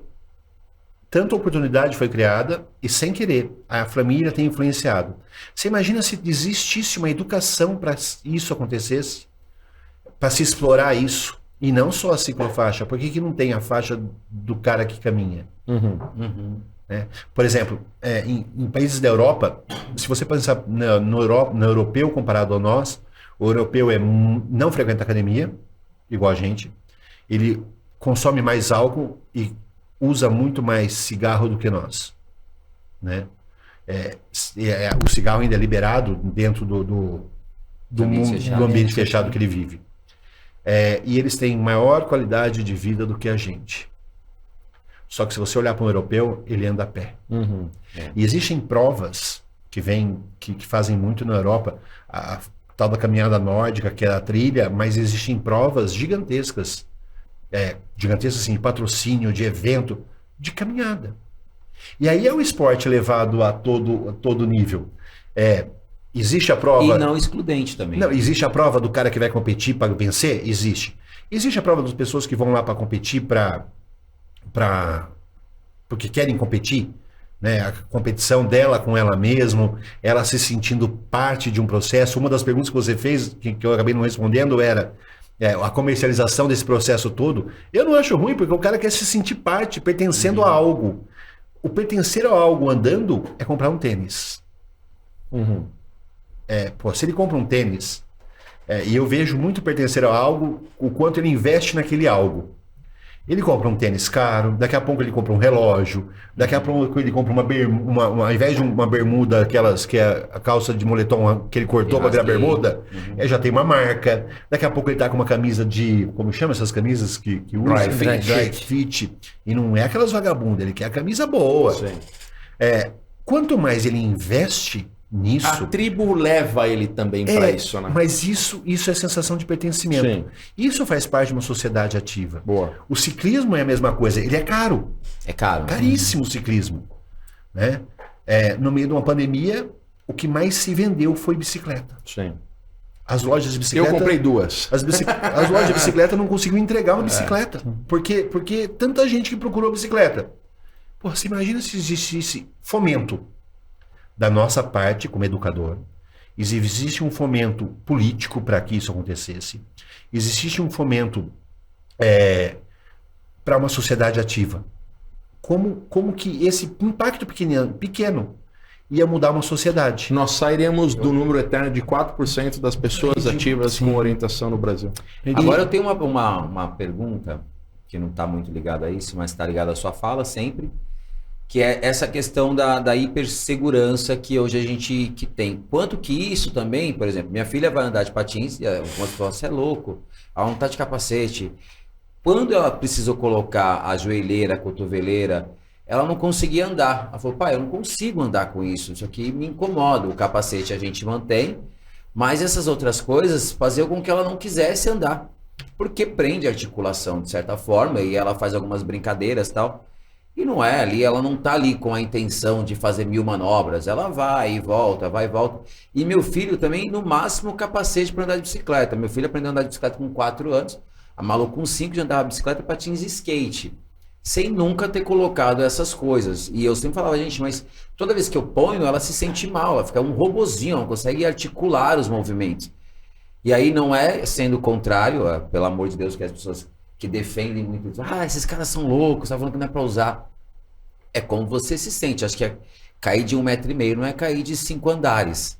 Tanta oportunidade foi criada e sem querer. A família tem influenciado. Você imagina se existisse uma educação para isso acontecesse? Para se explorar isso. E não só a ciclofaixa. Por que não tem a faixa do cara que caminha? Né? Por exemplo, em países da Europa, se você pensar no europeu comparado a nós, o europeu não frequenta academia, igual a gente. Ele consome mais álcool e usa muito mais cigarro do que nós. Né? O cigarro ainda é liberado dentro do ambiente fechado que ele vive. E eles têm maior qualidade de vida do que a gente. Só que se você olhar para um europeu, ele anda a pé. E existem provas que fazem muito na Europa, a tal da caminhada nórdica, que é a trilha, mas existem provas gigantescas, assim, de patrocínio, de evento, de caminhada. E aí é o esporte levado a todo nível. Existe a prova... E não excludente também. Não, existe a prova do cara que vai competir para vencer? Existe. Existe a prova das pessoas que vão lá para competir porque querem competir, né? A competição dela com ela mesma, ela se sentindo parte de um processo. Uma das perguntas que você fez, que eu acabei não respondendo, era a comercialização desse processo todo. Eu não acho ruim, porque o cara quer se sentir parte, pertencendo a algo. O pertencer a algo andando é comprar um tênis. Se ele compra um tênis, e eu vejo muito pertencer a algo, o quanto ele investe naquele algo. Ele compra um tênis caro, daqui a pouco ele compra um relógio, daqui a pouco ele compra ao invés de uma bermuda, aquelas que é a calça de moletom que ele cortou para virar bermuda, já tem uma marca. Daqui a pouco ele tá com uma camisa de, como chama essas camisas que usa? Dry fit. E não é aquelas vagabundas, ele quer a camisa boa. Sim. Quanto mais ele investe nisso... A tribo leva ele também para isso, né? Mas isso é sensação de pertencimento. Sim. Isso faz parte de uma sociedade ativa. Boa. O ciclismo é a mesma coisa. Ele é caro. É caro. Caríssimo o ciclismo. Né? No meio de uma pandemia, o que mais se vendeu foi bicicleta. Sim. As lojas de bicicleta... Eu comprei 2. As lojas de bicicleta não conseguiam entregar uma bicicleta. Porque tanta gente que procurou bicicleta. Pô, você imagina se existisse fomento da nossa parte como educador, existe um fomento político para que isso acontecesse, existe um fomento para uma sociedade ativa. Como que esse impacto pequeno ia mudar uma sociedade? Nós sairíamos do número eterno de 4% das pessoas ativas com orientação no Brasil. Agora eu tenho uma pergunta que não está muito ligada a isso, mas está ligada à sua fala sempre, que é essa questão da hipersegurança que hoje a gente tem. Quanto que isso também, por exemplo, minha filha vai andar de patins, e algumas pessoas, você é louco, ela não está de capacete. Quando ela precisou colocar a joelheira, a cotoveleira, ela não conseguia andar. Ela falou, pai, eu não consigo andar com isso aqui me incomoda. O capacete a gente mantém, mas essas outras coisas faziam com que ela não quisesse andar, porque prende a articulação de certa forma, e ela faz algumas brincadeiras e tal. E não é ali, ela não tá ali com a intenção de fazer 1000 manobras, ela vai e volta, vai e volta. E meu filho também, no máximo, capacete para andar de bicicleta. Meu filho aprendeu a andar de bicicleta com 4 anos, a Malu com 5 já andava de bicicleta, patins e skate, sem nunca ter colocado essas coisas. E eu sempre falava, gente, mas toda vez que eu ponho, ela se sente mal, ela fica um robozinho, ela não consegue articular os movimentos. E aí não é sendo contrário, pelo amor de Deus, que as pessoas que defendem muito, esses caras são loucos, tá falando que não é pra usar. É como você se sente. Acho que cair de 1,5 metro não é cair de 5 andares.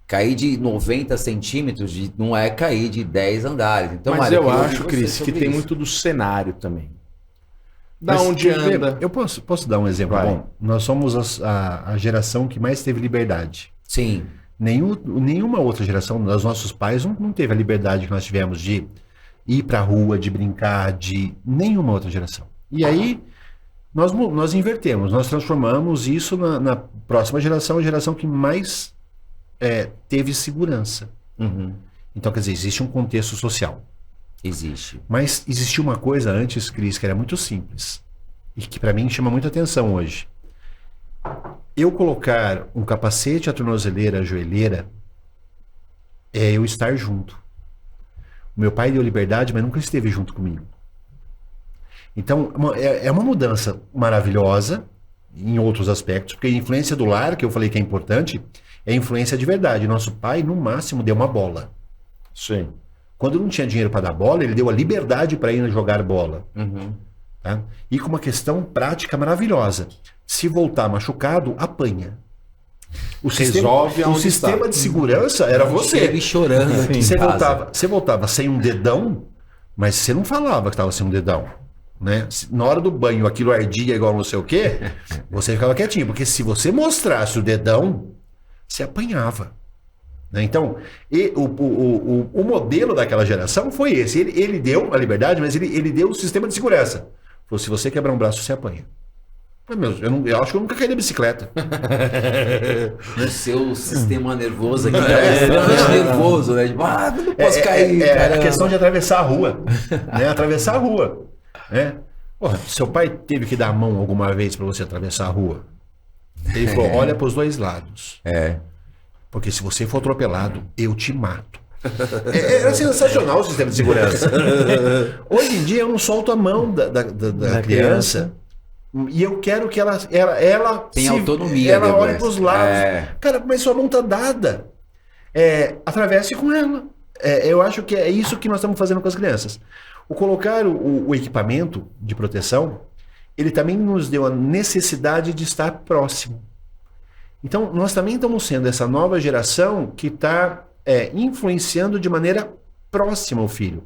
Cair de 90 centímetros não é cair de 10 andares. Então, mas eu acho, Cris, que tem muito do cenário também. Da onde anda. Eu posso dar um exemplo? Bom, nós somos a geração que mais teve liberdade. Sim. Nenhuma outra geração dos nossos pais não teve a liberdade que nós tivemos de ir pra rua, de brincar, de nenhuma outra geração. E aí, nós invertemos, nós transformamos isso na próxima geração, a geração que mais teve segurança. Uhum. Então, quer dizer, existe um contexto social. Existe. Mas existia uma coisa antes, Cris, que era muito simples. E que pra mim chama muita atenção hoje. Eu colocar um capacete, a tornozeleira, a joelheira, é eu estar junto. Meu pai deu liberdade, mas nunca esteve junto comigo. Então, é uma mudança maravilhosa em outros aspectos, porque a influência do lar, que eu falei que é importante, é influência de verdade. Nosso pai, no máximo, deu uma bola. Sim. Quando não tinha dinheiro para dar bola, ele deu a liberdade para ir jogar bola. Uhum. Tá? E com uma questão prática maravilhosa. Se voltar machucado, apanha. O sistema de segurança era você. Ele chorando aqui em casa. Você voltava sem um dedão, mas você não falava que estava sem um dedão. Né? Na hora do banho aquilo ardia igual não sei o quê, você ficava quietinho. Porque se você mostrasse o dedão, você apanhava. Né? Então, o modelo daquela geração foi esse. Ele deu a liberdade, mas ele deu o sistema de segurança. Falou, se você quebrar um braço, você apanha. Eu acho que eu nunca caí da bicicleta. O seu sistema nervoso aqui tá extremamente nervoso, né? Tipo, não posso cair. É a questão de atravessar a rua. Né? Atravessar a rua. Né? Porra, seu pai teve que dar a mão alguma vez para você atravessar a rua? Ele falou, olha para os dois lados. Porque se você for atropelado, eu te mato. Era sensacional o sistema de segurança. Hoje em dia eu não solto a mão da criança. E eu quero que ela tem autonomia. Ela olhe para os lados. Cara, mas sua mão tá dada. Atravesse com ela. Eu acho que é isso que nós estamos fazendo com as crianças. O colocar o equipamento de proteção, ele também nos deu a necessidade de estar próximo. Então, nós também estamos sendo essa nova geração que está influenciando de maneira próxima o filho.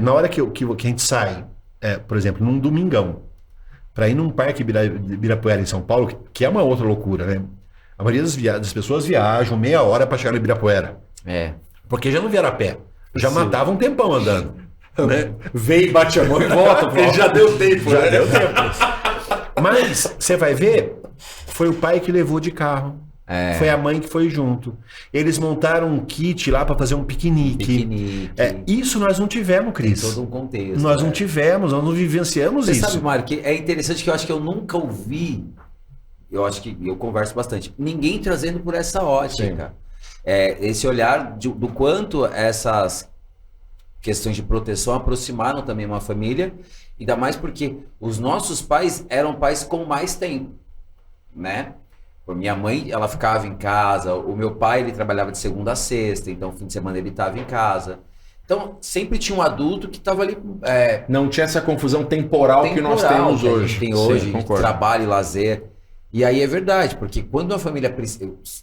Na hora que a gente sai por exemplo, num domingão, para ir num parque Ibirapuera em São Paulo, que é uma outra loucura, né? A maioria das pessoas viajam meia hora para chegar no Ibirapuera. Porque já não vieram a pé. Já matavam um tempão andando. Né? Vem, bate a mão e volta, porque já deu tempo. Já deu tempo. Mas, você vai ver, foi o pai que levou de carro. Foi a mãe que foi junto. Eles montaram um kit lá para fazer um piquenique. Isso nós não tivemos, Cris. Tem todo um contexto. Nós não tivemos, nós não vivenciamos Você isso. sabe, Mário, que é interessante que eu acho que eu nunca ouvi, eu acho que eu converso bastante, ninguém trazendo por essa ótica. Esse olhar do quanto essas questões de proteção aproximaram também uma família, ainda mais porque os nossos pais eram pais com mais tempo, né? Minha mãe, ela ficava em casa, o meu pai, ele trabalhava de segunda a sexta, então fim de semana ele estava em casa. Então, sempre tinha um adulto que estava ali... Não tinha essa confusão temporal que nós temos que hoje. A gente tem hoje, Sim, de trabalho e lazer. E aí é verdade, porque quando a família...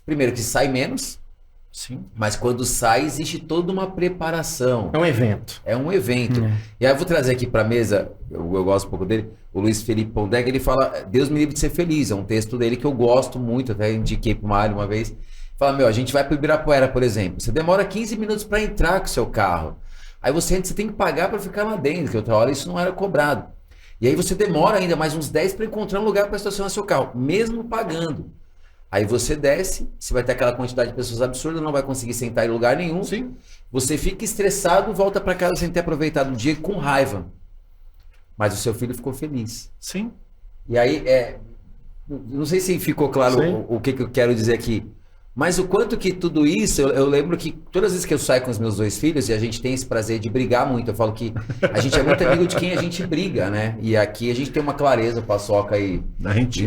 Primeiro que sai menos, Sim. mas quando sai, existe toda uma preparação. É um evento. É um evento. E aí eu vou trazer aqui para a mesa, eu gosto um pouco dele, o Luiz Felipe Pondeg, ele fala, Deus me livre de ser feliz, é um texto dele que eu gosto muito, até indiquei para o Mário uma vez. Fala, a gente vai para o Ibirapuera, por exemplo, você demora 15 minutos para entrar com o seu carro. Aí você tem que pagar para ficar lá dentro, que outra hora isso não era cobrado. E aí você demora ainda mais uns 10 para encontrar um lugar para estacionar seu carro, mesmo pagando. Aí você desce, você vai ter aquela quantidade de pessoas absurda, não vai conseguir sentar em lugar nenhum. Sim. Você fica estressado, volta para casa sem ter aproveitado o dia com raiva. Mas o seu filho ficou feliz. Sim. E aí, não sei se ficou claro o que eu quero dizer aqui. Mas o quanto que tudo isso, eu lembro que todas as vezes que eu saio com os meus 2 filhos, e a gente tem esse prazer de brigar muito, eu falo que a gente é muito amigo de quem a gente briga, né? E aqui a gente tem uma clareza, Paçoca e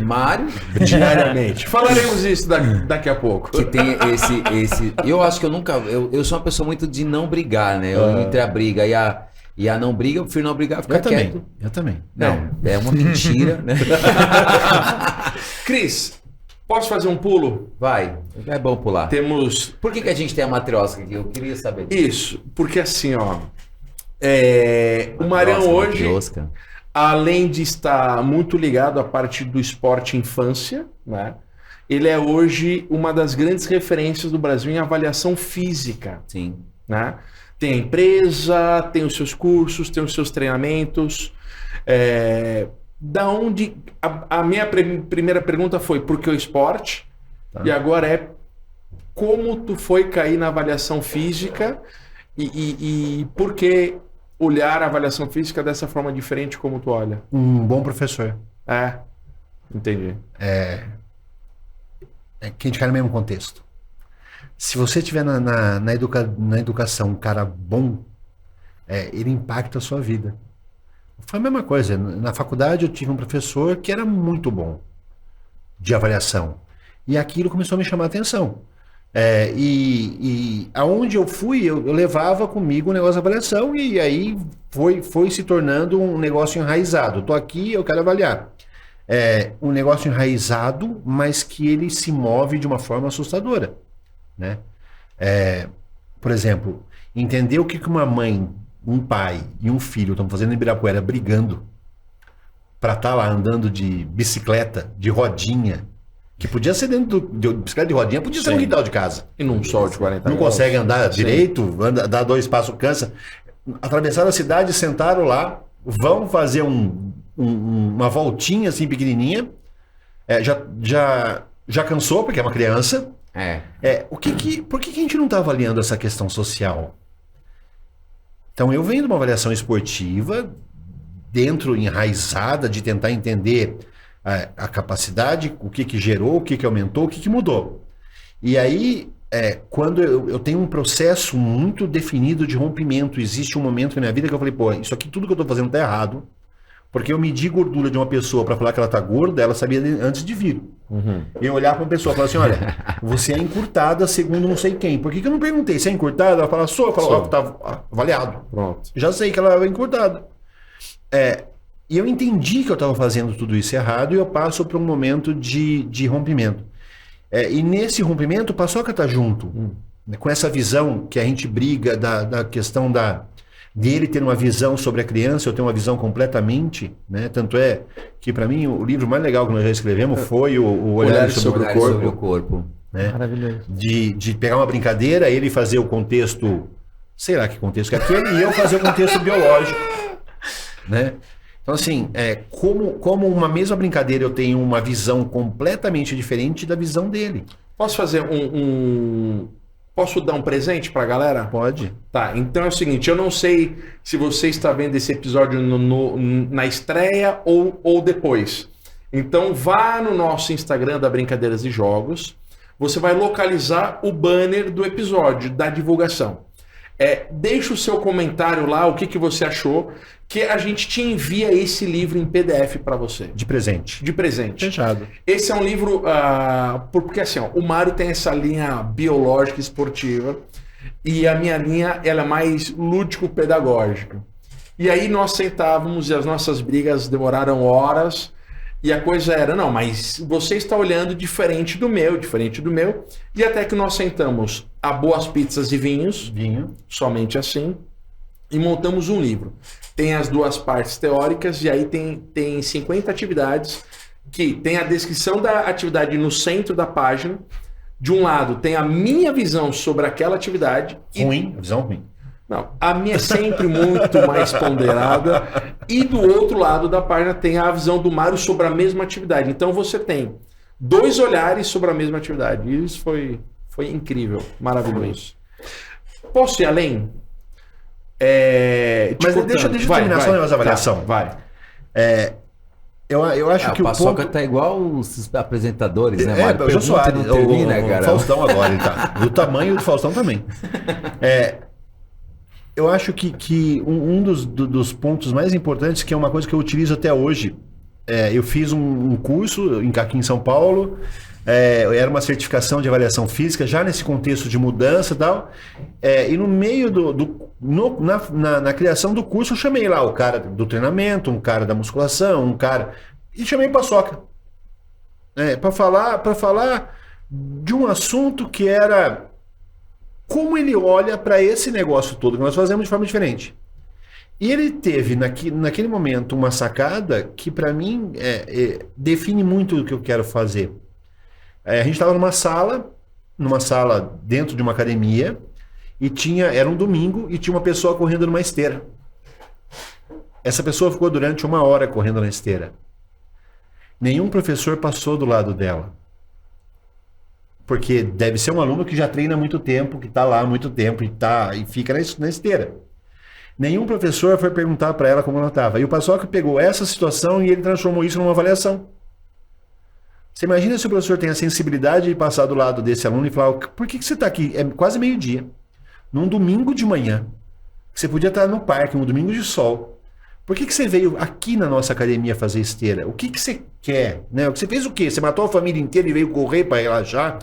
Mário. Diariamente. Falaremos isso daqui a pouco. Que tem esse... Eu acho que eu sou uma pessoa muito de não brigar, né? Eu entre a briga e a não briga, eu prefiro não brigar, ficar quieto. Eu também. Não, é uma mentira, né? Cris, posso fazer um pulo? Vai, é bom pular. Temos... Por que a gente tem a matriosca aqui? Eu queria saber disso. Isso, porque assim, ó... o Marião hoje, matriosca. Além de estar muito ligado à parte do esporte infância, né? Ele é hoje uma das grandes referências do Brasil em avaliação física. Sim. Né? Tem a empresa, tem os seus cursos, tem os seus treinamentos. Da onde... A minha primeira pergunta foi por que o esporte? Tá. E agora como tu foi cair na avaliação física e por que olhar a avaliação física dessa forma diferente como tu olha? Um bom professor. Entendi. Que a gente cai no mesmo contexto. Se você tiver na educação um cara bom, ele impacta a sua vida. Foi a mesma coisa. Na faculdade eu tive um professor que era muito bom de avaliação. E aquilo começou a me chamar a atenção. E aonde eu fui, eu levava comigo o negócio de avaliação e aí foi se tornando um negócio enraizado. Estou aqui, eu quero avaliar. Um negócio enraizado, mas que ele se move de uma forma assustadora. Né? Por exemplo, entender o que uma mãe, um pai e um filho estão fazendo em Ibirapuera brigando para estar lá andando de bicicleta, de rodinha, que podia ser dentro de bicicleta de rodinha, podia ser no quintal de casa. E num sol de 40 Não consegue andar direito, dá 2 passos, cansa. Atravessaram a cidade, sentaram lá, vão fazer uma voltinha assim pequenininha, já cansou, porque é uma criança. Por que a gente não está avaliando essa questão social? Então eu venho de uma avaliação esportiva, enraizada, de tentar entender a capacidade, o que gerou, o que aumentou, o que mudou. E aí, quando eu tenho um processo muito definido de rompimento, existe um momento na minha vida que eu falei, isso aqui tudo que eu estou fazendo está errado, porque eu medi gordura de uma pessoa para falar que ela está gorda, ela sabia antes de vir. Uhum. Eu olhar para uma pessoa e falar assim, olha, você é encurtada segundo não sei quem. Por que eu não perguntei se é encurtada? Ela fala, sou. Eu falo, tá avaliado. Pronto. Já sei que ela é encurtada. E eu entendi que eu estava fazendo tudo isso errado e eu passo para um momento de rompimento. E nesse rompimento, o Paçoca está junto. Com essa visão que a gente briga da questão da dele ter uma visão sobre a criança, eu tenho uma visão completamente, né? Tanto é que para mim o livro mais legal que nós já escrevemos foi o Olhar sobre o Corpo. Né? Maravilhoso. De pegar uma brincadeira, ele fazer o contexto, sei lá que contexto que é aquele, e eu fazer o contexto biológico, né? Então assim, como uma mesma brincadeira eu tenho uma visão completamente diferente da visão dele. Posso fazer Posso dar um presente pra galera? Pode. Tá, então é o seguinte, eu não sei se você está vendo esse episódio na estreia ou depois. Então vá no nosso Instagram da Brincadeiras e Jogos, você vai localizar o banner do episódio, da divulgação. Deixa o seu comentário lá, o que você achou, que a gente te envia esse livro em PDF para você. De presente. De presente. Fechado. Esse é um livro, porque assim, ó, o Mário tem essa linha biológica esportiva e a minha linha ela é mais lúdico-pedagógica. E aí nós sentávamos e as nossas brigas demoraram horas e a coisa era, não, mas você está olhando diferente do meu, e até que nós sentamos a Boas Pizzas e Vinhos, somente assim, e montamos um livro. Tem as duas partes teóricas e aí tem 50 atividades que tem a descrição da atividade no centro da página. De um lado tem a minha visão sobre aquela atividade. Visão ruim. Não, a minha é sempre muito mais ponderada. E do outro lado da página tem a visão do Mário sobre a mesma atividade. Então você tem 2 olhares sobre a mesma atividade. E isso foi incrível, maravilhoso. Posso ir além? Mas deixa eu terminar só a avaliação. Tá, vai. Eu acho que o Paçoca tá igual os apresentadores, né, Mário? O Jô Soares, o Faustão agora, ele tá. Do tamanho do Faustão também. Eu acho que um dos pontos mais importantes, que é uma coisa que eu utilizo até hoje, eu fiz um curso aqui em São Paulo, era uma certificação de avaliação física, já nesse contexto de mudança e tal, e no meio na criação do curso eu chamei lá o cara do treinamento, um cara da musculação, e chamei o Paçoca, para falar de um assunto que era como ele olha para esse negócio todo que nós fazemos de forma diferente. E ele teve naquele momento uma sacada que para mim define muito o que eu quero fazer. A gente estava numa sala dentro de uma academia, e era um domingo e tinha uma pessoa correndo numa esteira. Essa pessoa ficou durante 1 hora correndo na esteira. Nenhum professor passou do lado dela. Porque deve ser um aluno que já treina há muito tempo, que está lá há muito tempo e fica na esteira. Nenhum professor foi perguntar para ela como ela estava. E o Paçoca pegou essa situação e ele transformou isso numa avaliação. Você imagina se o professor tem a sensibilidade de passar do lado desse aluno e falar: por que você está aqui? É quase meio-dia, num domingo de manhã. Você podia estar no parque, um domingo de sol. Por que você veio aqui na nossa academia fazer esteira? O que você quer? Né? Você fez o quê? Você matou a família inteira e veio correr para relaxar?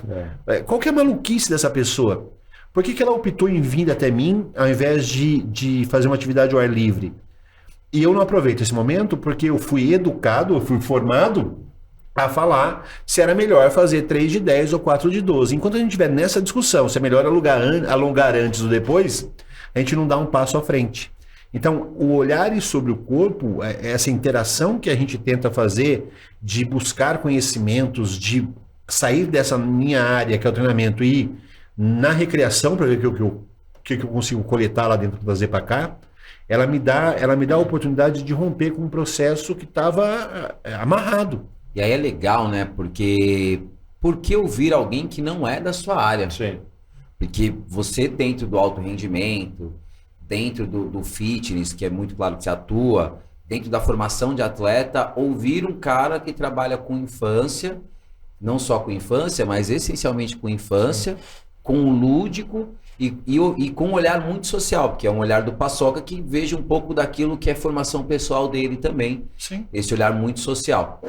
Qual que é a maluquice dessa pessoa? Por que ela optou em vir até mim ao invés de fazer uma atividade ao ar livre? E eu não aproveito esse momento porque eu fui educado, eu fui formado a falar se era melhor fazer 3 de 10 ou 4 de 12. Enquanto a gente estiver nessa discussão, se é melhor alongar antes ou depois, a gente não dá um passo à frente. Então, o olhar sobre o corpo, essa interação que a gente tenta fazer de buscar conhecimentos, de sair dessa minha área, que é o treinamento, e ir na recreação para ver o que eu consigo coletar lá dentro, trazer para cá, ela me dá a oportunidade de romper com um processo que estava amarrado. E aí é legal, né? Porque por que ouvir alguém que não é da sua área? Sim. Porque você, dentro do alto rendimento, dentro do fitness, que é muito claro que você atua, dentro da formação de atleta, ouvir um cara que trabalha com infância, não só com infância, mas essencialmente com infância, com o lúdico e com um olhar muito social, porque é um olhar do Paçoca que veja um pouco daquilo que é formação pessoal dele também. Sim. Esse olhar muito social.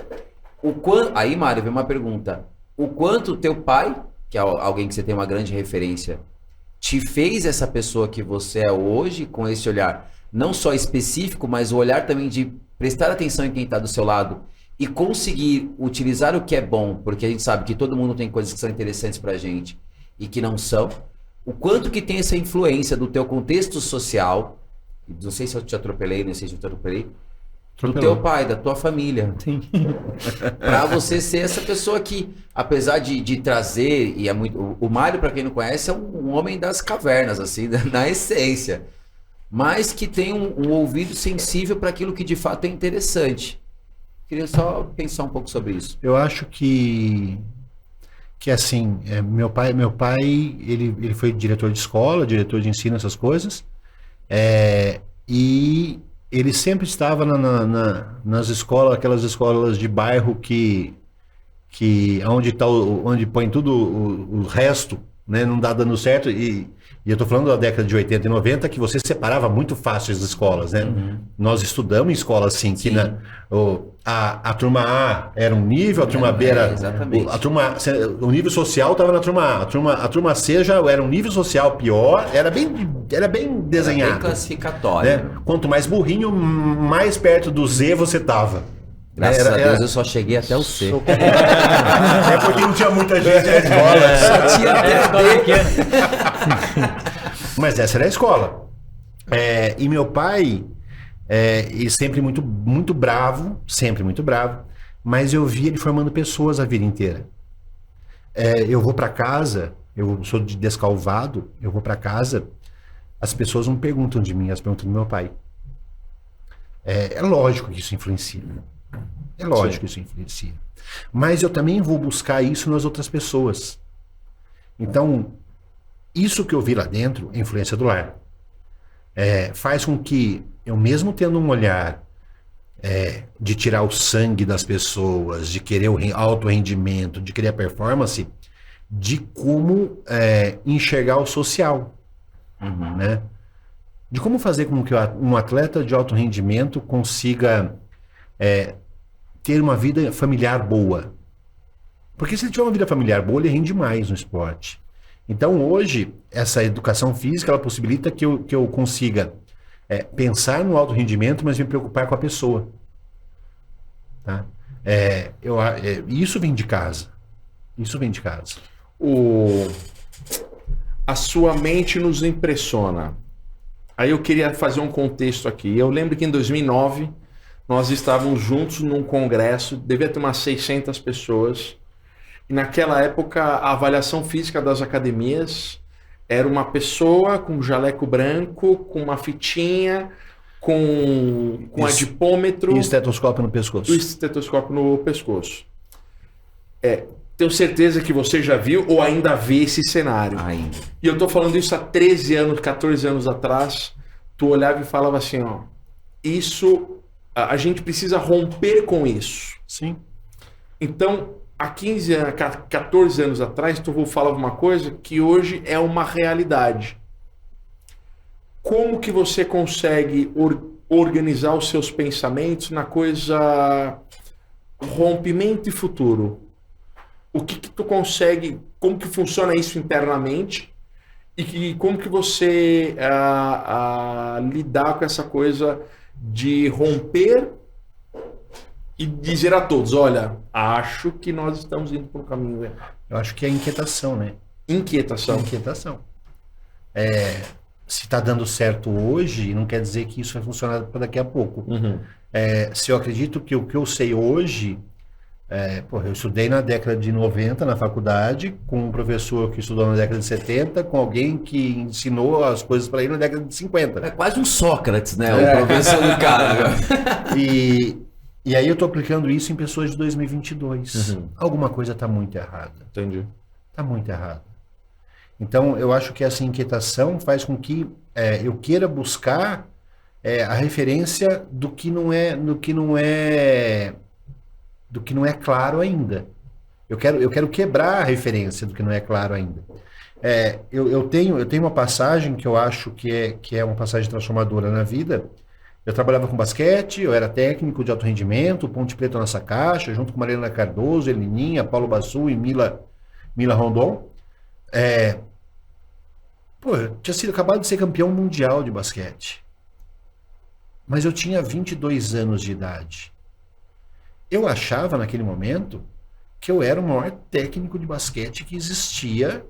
Aí, Mário, vem uma pergunta. O quanto teu pai, que é alguém que você tem uma grande referência, te fez essa pessoa que você é hoje, com esse olhar não só específico, mas o olhar também de prestar atenção em quem está do seu lado e conseguir utilizar o que é bom, porque a gente sabe que todo mundo tem coisas que são interessantes pra gente e que não são. O quanto que tem essa influência do teu contexto social não sei se eu te atropelei, não sei se eu te atropelei, do Atropelou. teu pai, da tua família. Sim. Pra você ser essa pessoa que, apesar de trazer, e é muito. O Mário, pra quem não conhece, é um homem das cavernas, assim, na essência. Mas que tem um ouvido sensível para aquilo que de fato é interessante. Queria só pensar um pouco sobre isso. Eu acho que assim, meu pai, ele foi diretor de escola, diretor de ensino, essas coisas, e ele sempre estava nas escolas, aquelas escolas de bairro que onde põe tudo o resto, né, não dá dando certo, e eu tô falando da década de 80 e 90, que você separava muito fácil as escolas, né? Nós estudamos em escola assim, que a turma A era um nível, a turma B era... exatamente. O nível social estava na turma A, a turma C já era um nível social pior, era bem desenhado. Bem classificatório. Né? Quanto mais burrinho, mais perto do Z você tava. Graças a Deus eu só cheguei até o C. É porque não tinha muita gente na escola. Só tinha até D. Mas essa era a escola. E meu pai, ele sempre muito, muito bravo, mas eu vi ele formando pessoas a vida inteira. Eu vou para casa, eu sou de Descalvado, eu vou para casa, as pessoas não perguntam de mim, elas perguntam do meu pai. É lógico que isso influencia. É lógico que isso influencia. Mas eu também vou buscar isso nas outras pessoas. Então, isso que eu vi lá dentro, a influência do lar, faz com que eu mesmo tendo um olhar de tirar o sangue das pessoas, de querer o alto rendimento, de querer a performance, de como enxergar o social, né? De como fazer com que um atleta de alto rendimento consiga ter uma vida familiar boa. Porque se ele tiver uma vida familiar boa, ele rende mais no esporte. Então hoje, essa educação física, ela possibilita que eu consiga pensar no alto rendimento, mas me preocupar com a pessoa. Tá? Isso vem de casa. Isso vem de casa. A sua mente nos impressiona. Aí eu queria fazer um contexto aqui. Eu lembro que em 2009 nós estávamos juntos num congresso, devia ter umas 600 pessoas. E naquela época a avaliação física das academias era uma pessoa com um jaleco branco, com uma fitinha, com adipômetro E estetoscópio no pescoço. e estetoscópio no pescoço. Tenho certeza que você já viu ou ainda vê esse cenário. Ainda. E eu tô falando isso há 13 anos, 14 anos atrás. Tu olhava e falava assim, ó, isso, a gente precisa romper com isso. Sim. Então, há 15 anos, 14 anos atrás, tu falava uma coisa que hoje é uma realidade. Como que você consegue organizar os seus pensamentos na coisa rompimento e futuro? O que tu consegue, como que funciona isso internamente e como que você lidar com essa coisa de romper e dizer a todos, olha, acho que nós estamos indo por um caminho errado. Eu acho que é inquietação, né? Inquietação. Inquietação. Se está dando certo hoje, não quer dizer que isso vai funcionar para daqui a pouco. Se eu acredito que o que eu sei hoje... eu estudei na década de 90 na faculdade, com um professor que estudou na década de 70, com alguém que ensinou as coisas para ele na década de 50. É quase um Sócrates, né? O professor do cara. E aí eu estou aplicando isso em pessoas de 2022. Alguma coisa está muito errada. Entendi. Está muito errada. Então, eu acho que essa inquietação faz com que eu queira buscar a referência do que não é claro ainda. Eu quero quebrar a referência do que não é claro ainda. Eu tenho uma passagem que eu acho que é uma passagem transformadora na vida. Eu trabalhava com basquete, eu era técnico de alto rendimento, Ponte Preta Nossa Caixa, junto com Mariana Cardoso, Elininha, Paulo Bassu e Mila Rondon. Eu tinha acabado de ser campeão mundial de basquete. Mas eu tinha 22 anos de idade. Eu achava naquele momento que eu era o maior técnico de basquete que existia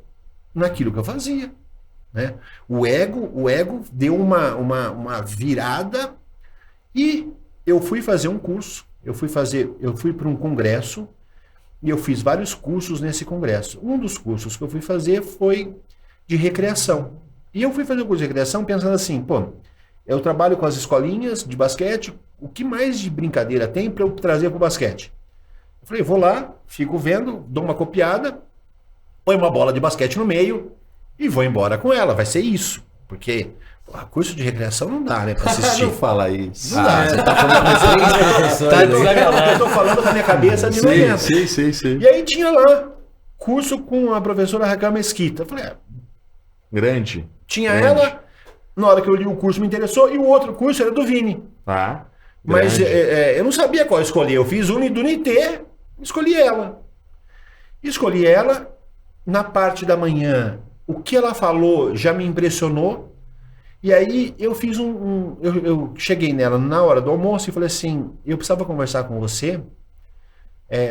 naquilo que eu fazia. né? O ego deu uma virada e eu fui fazer um curso, eu fui para um congresso e eu fiz vários cursos nesse congresso. Um dos cursos que eu fui fazer foi de recreação. E eu fui fazer o curso de recreação pensando assim, pô, eu trabalho com as escolinhas de basquete, o que mais de brincadeira tem para eu trazer para o basquete? Eu falei, vou lá, fico vendo, dou uma copiada, põe uma bola de basquete no meio e vou embora com ela, vai ser isso. Porque curso de recreação não dá, né, para assistir. Não fala isso. Não dá. Você tá falando com 3 professores. Eu tô falando com a minha cabeça de 90. Sim. E aí tinha lá curso com a professora Raquel Mesquita. Eu falei, Grande. tinha Grande. ela, na hora que eu li o curso me interessou, e o outro curso era do Vini. Tá. Mas Grande. eu não sabia qual escolher. Eu fiz do NIT, escolhi ela. Escolhi ela, na parte da manhã, o que ela falou já me impressionou. E aí eu fiz eu cheguei nela na hora do almoço e falei assim, eu precisava conversar com você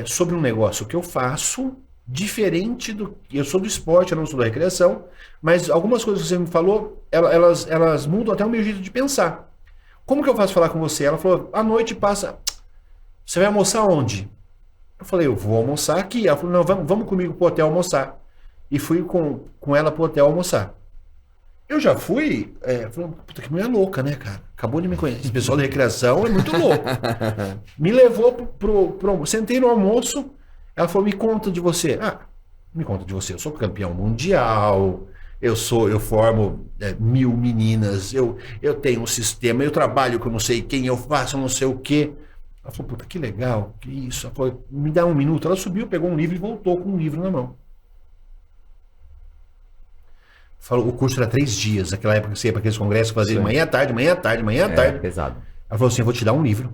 sobre um negócio que eu faço diferente do... Eu sou do esporte, eu não sou da recreação, mas algumas coisas que você me falou, elas mudam até o meu jeito de pensar. Como que eu faço falar com você? Ela falou, à noite passa... Você vai almoçar onde? Eu falei, eu vou almoçar aqui. Ela falou, não, vamos comigo pro hotel almoçar. E fui com ela pro hotel almoçar. Eu já fui, falei, puta que mulher louca, né, cara? Acabou de me conhecer. Esse pessoal da recreação é muito louco. Me levou pro sentei no almoço, ela falou, me conta de você. Me conta de você. Eu sou campeão mundial, eu formo 1000 meninas, eu tenho um sistema, eu trabalho com não sei quem, eu faço não sei o quê. Ela falou, puta, que legal, que isso. Ela falou, me dá um minuto. Ela subiu, pegou um livro e voltou com um livro na mão. Falou, o curso era 3 dias, naquela época que você ia para aqueles congressos que fazia manhã à tarde. Pesado. Ela falou assim, eu vou te dar um livro.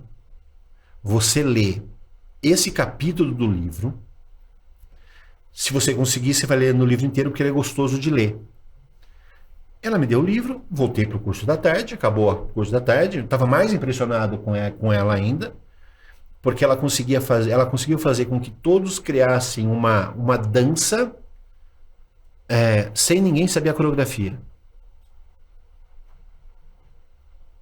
Você lê esse capítulo do livro. Se você conseguir, você vai ler no livro inteiro, porque ele é gostoso de ler. Ela me deu o livro, voltei para o curso da tarde, acabou o curso da tarde. Eu estava mais impressionado com ela ainda, porque ela conseguiu fazer com que todos criassem uma dança sem ninguém saber a coreografia.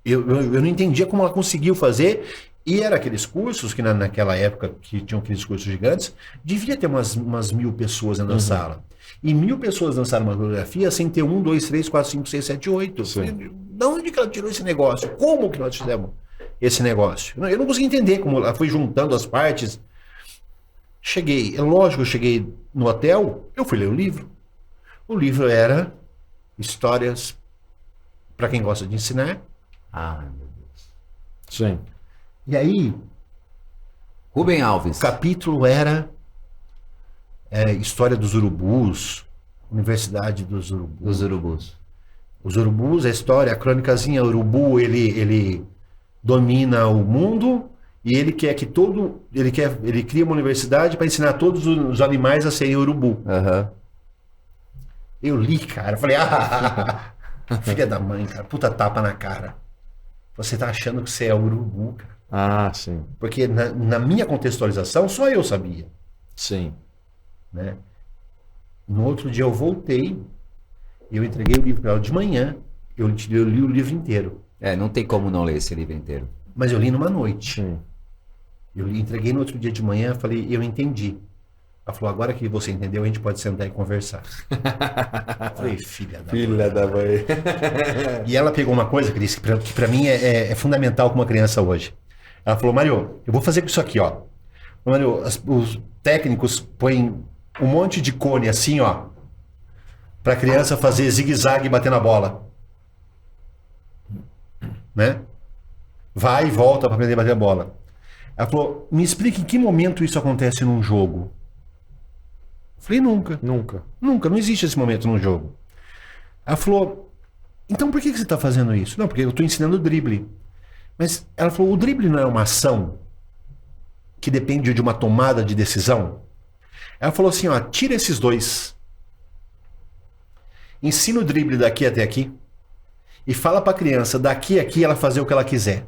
Eu não entendia como ela conseguiu fazer. E era aqueles cursos que naquela época, que tinham aqueles cursos gigantes, devia ter umas 1000 pessoas dentro da sala. E 1000 pessoas dançaram uma coreografia sem ter 1, 2, 3, 4, 5, 6, 7, 8. De onde que ela tirou esse negócio? Como que nós fizemos esse negócio? Eu não consegui entender como ela foi juntando as partes. Cheguei, é lógico, eu cheguei no hotel, eu fui ler o livro. O livro era Histórias para quem gosta de ensinar. Meu Deus. Sim. E aí, Rubem Alves. o capítulo era História dos Urubus, Universidade dos Urubus. Dos urubus. Os urubus, a história, a crônicazinha, o urubu, ele domina o mundo e ele quer que ele cria uma universidade para ensinar todos os animais a serem urubu. Eu li, cara, falei, filha da mãe, cara, puta tapa na cara. Você tá achando que você é urubu, cara. Sim. Porque na minha contextualização, só eu sabia. Sim. Né? No outro dia eu voltei, eu entreguei o livro para ela de manhã, eu li o livro inteiro. Não tem como não ler esse livro inteiro. Mas eu li numa noite. Sim. Eu entreguei no outro dia de manhã, falei, eu entendi. Ela falou, agora que você entendeu, a gente pode sentar e conversar. Eu falei, filha da mãe. E ela pegou uma coisa, Cris, que pra mim é fundamental com uma criança hoje. Ela falou, Mário, eu vou fazer com isso aqui, ó. Mário, os técnicos põem um monte de cone assim, ó, pra criança fazer zigue-zague e bater na bola. Né? Vai e volta pra aprender a bater a bola. Ela falou, me explique em que momento isso acontece num jogo. Eu falei, nunca. Nunca, não existe esse momento num jogo. Ela falou, então por que você está fazendo isso? Não, porque eu estou ensinando drible. Mas ela falou, o drible não é uma ação que depende de uma tomada de decisão? Ela falou assim, ó, tira esses dois. Ensina o drible daqui até aqui e fala para a criança daqui a aqui ela fazer o que ela quiser.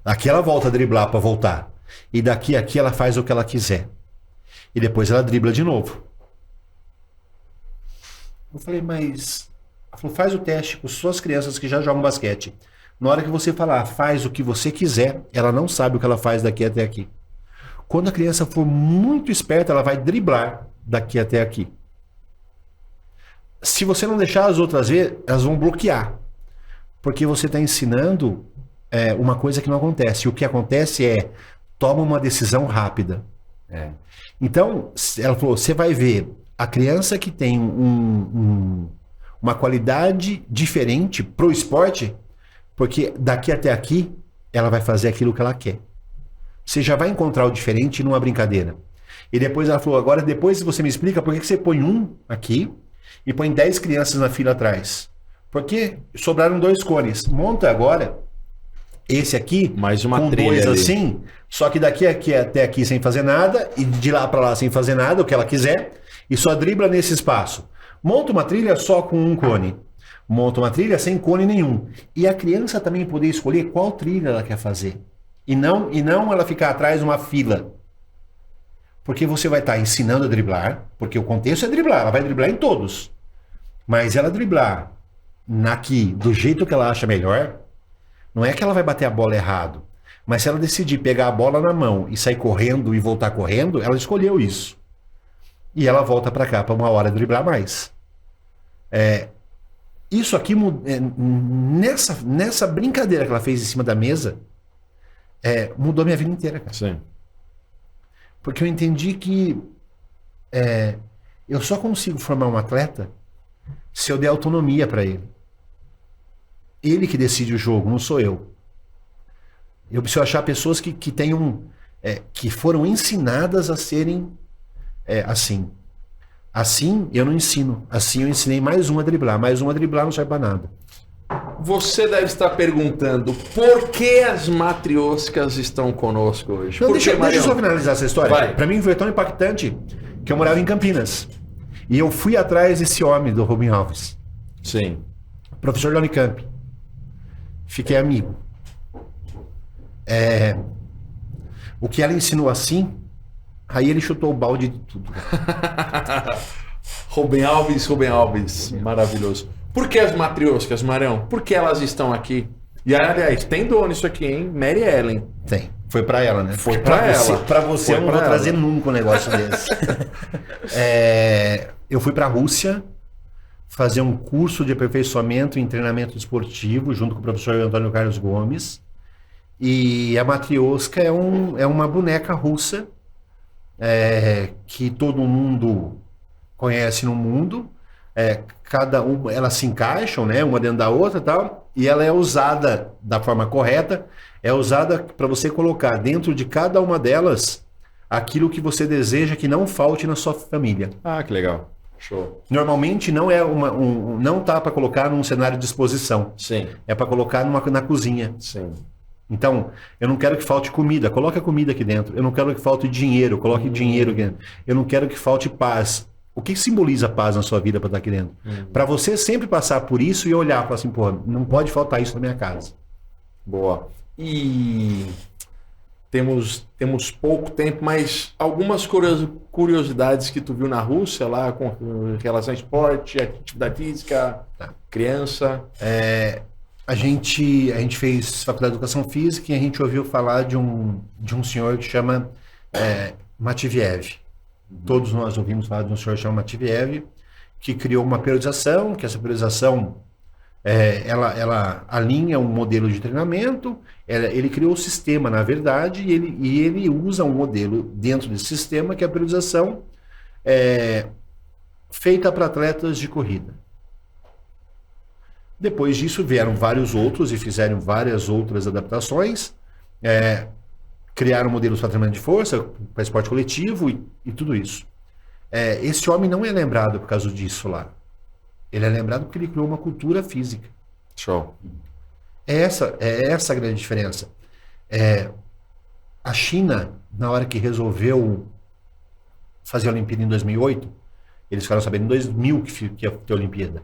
Aqui ela volta a driblar para voltar. E daqui a aqui ela faz o que ela quiser. E depois ela dribla de novo. Eu falei, mas... Ela falou, faz o teste com suas crianças que já jogam basquete. Na hora que você falar, faz o que você quiser, ela não sabe o que ela faz daqui até aqui. Quando a criança for muito esperta, ela vai driblar daqui até aqui. Se você não deixar as outras ver, elas vão bloquear. Porque você está ensinando uma coisa que não acontece. E o que acontece é, toma uma decisão rápida. Então, ela falou, você vai ver a criança que tem uma qualidade diferente pro esporte, porque daqui até aqui, ela vai fazer aquilo que ela quer. Você já vai encontrar o diferente numa brincadeira. E depois ela falou, agora depois você me explica por que você põe um aqui e põe 10 crianças na fila atrás. Porque sobraram 2 cones. Monta agora esse aqui mais uma com trilha 2 ali. assim, só que daqui até aqui sem fazer nada e de lá para lá sem fazer nada, o que ela quiser, e só dribla nesse espaço. Monta uma trilha só com um cone. Monta uma trilha sem cone nenhum. E a criança também poder escolher qual trilha ela quer fazer. E não ela ficar atrás de uma fila. Porque você vai estar ensinando a driblar, porque o contexto é driblar, ela vai driblar em todos. Mas ela driblar aqui do jeito que ela acha melhor, não é que ela vai bater a bola errado. Mas se ela decidir pegar a bola na mão e sair correndo e voltar correndo, ela escolheu isso. E ela volta para cá para uma hora driblar mais. Isso aqui, nessa brincadeira que ela fez em cima da mesa, mudou minha vida inteira, cara. Sim. Porque eu entendi que eu só consigo formar um atleta se eu der autonomia para ele. Ele que decide o jogo, não sou eu. Eu preciso achar pessoas que tenham, que foram ensinadas a serem assim. Assim eu não ensino. Assim eu ensinei mais um a driblar. Mais um a driblar não serve para nada. Você deve estar perguntando por que as matrioscas estão conosco hoje. Não, Por deixa que, eu Marião? só finalizar essa história. Vai. Para mim foi tão impactante que eu morava em Campinas. E eu fui atrás desse homem, do Rubem Alves. Sim. Professor da Unicamp. Fiquei amigo. O que ela ensinou assim, aí ele chutou o balde de tudo. Rubem Alves, maravilhoso. Por que as matrioscas, Marião? Por que elas estão aqui? E aliás, tem dono isso aqui, hein? Mary Ellen. Tem. Foi pra ela, né? Foi pra ela. Pra você Foi eu não pra vou ela. trazer nunca um negócio desse. Eu fui pra Rússia fazer um curso de aperfeiçoamento em treinamento esportivo junto com o professor Antônio Carlos Gomes. E a matrioska é uma boneca russa que todo mundo conhece no mundo. Cada uma, elas se encaixam, né, uma dentro da outra e tal, e ela é usada da forma correta, é usada para você colocar dentro de cada uma delas aquilo que você deseja que não falte na sua família. Ah, que legal. Show. Normalmente não é não tá para colocar num cenário de exposição, Sim, é para colocar na cozinha. sim. Então, eu não quero que falte comida, coloque a comida aqui dentro. Eu não quero que falte dinheiro, coloque dinheiro aqui dentro. Eu não quero que falte paz. O que simboliza paz na sua vida para estar aqui dentro? Para você sempre passar por isso e olhar e falar assim, pô, não pode faltar isso na minha casa. Boa. E temos pouco tempo, mas algumas curiosidades que tu viu na Rússia lá com relação a esporte, atividade física, criança. A gente fez faculdade de educação física e a gente ouviu falar de um senhor que chama Matviev. Todos nós ouvimos falar de um senhor que chama Matviev, que criou uma periodização, que essa periodização ela alinha um modelo de treinamento, ele criou o sistema, na verdade, e ele usa um modelo dentro desse sistema, que é a periodização feita para atletas de corrida. Depois disso vieram vários outros e fizeram várias outras adaptações, criaram modelos para treinamento de força, para esporte coletivo e tudo isso. Esse homem não é lembrado por causa disso lá. Ele é lembrado porque ele criou uma cultura física. Show. É essa a grande diferença. A China, na hora que resolveu fazer a Olimpíada em 2008, eles ficaram sabendo em 2000 que ia ter a Olimpíada.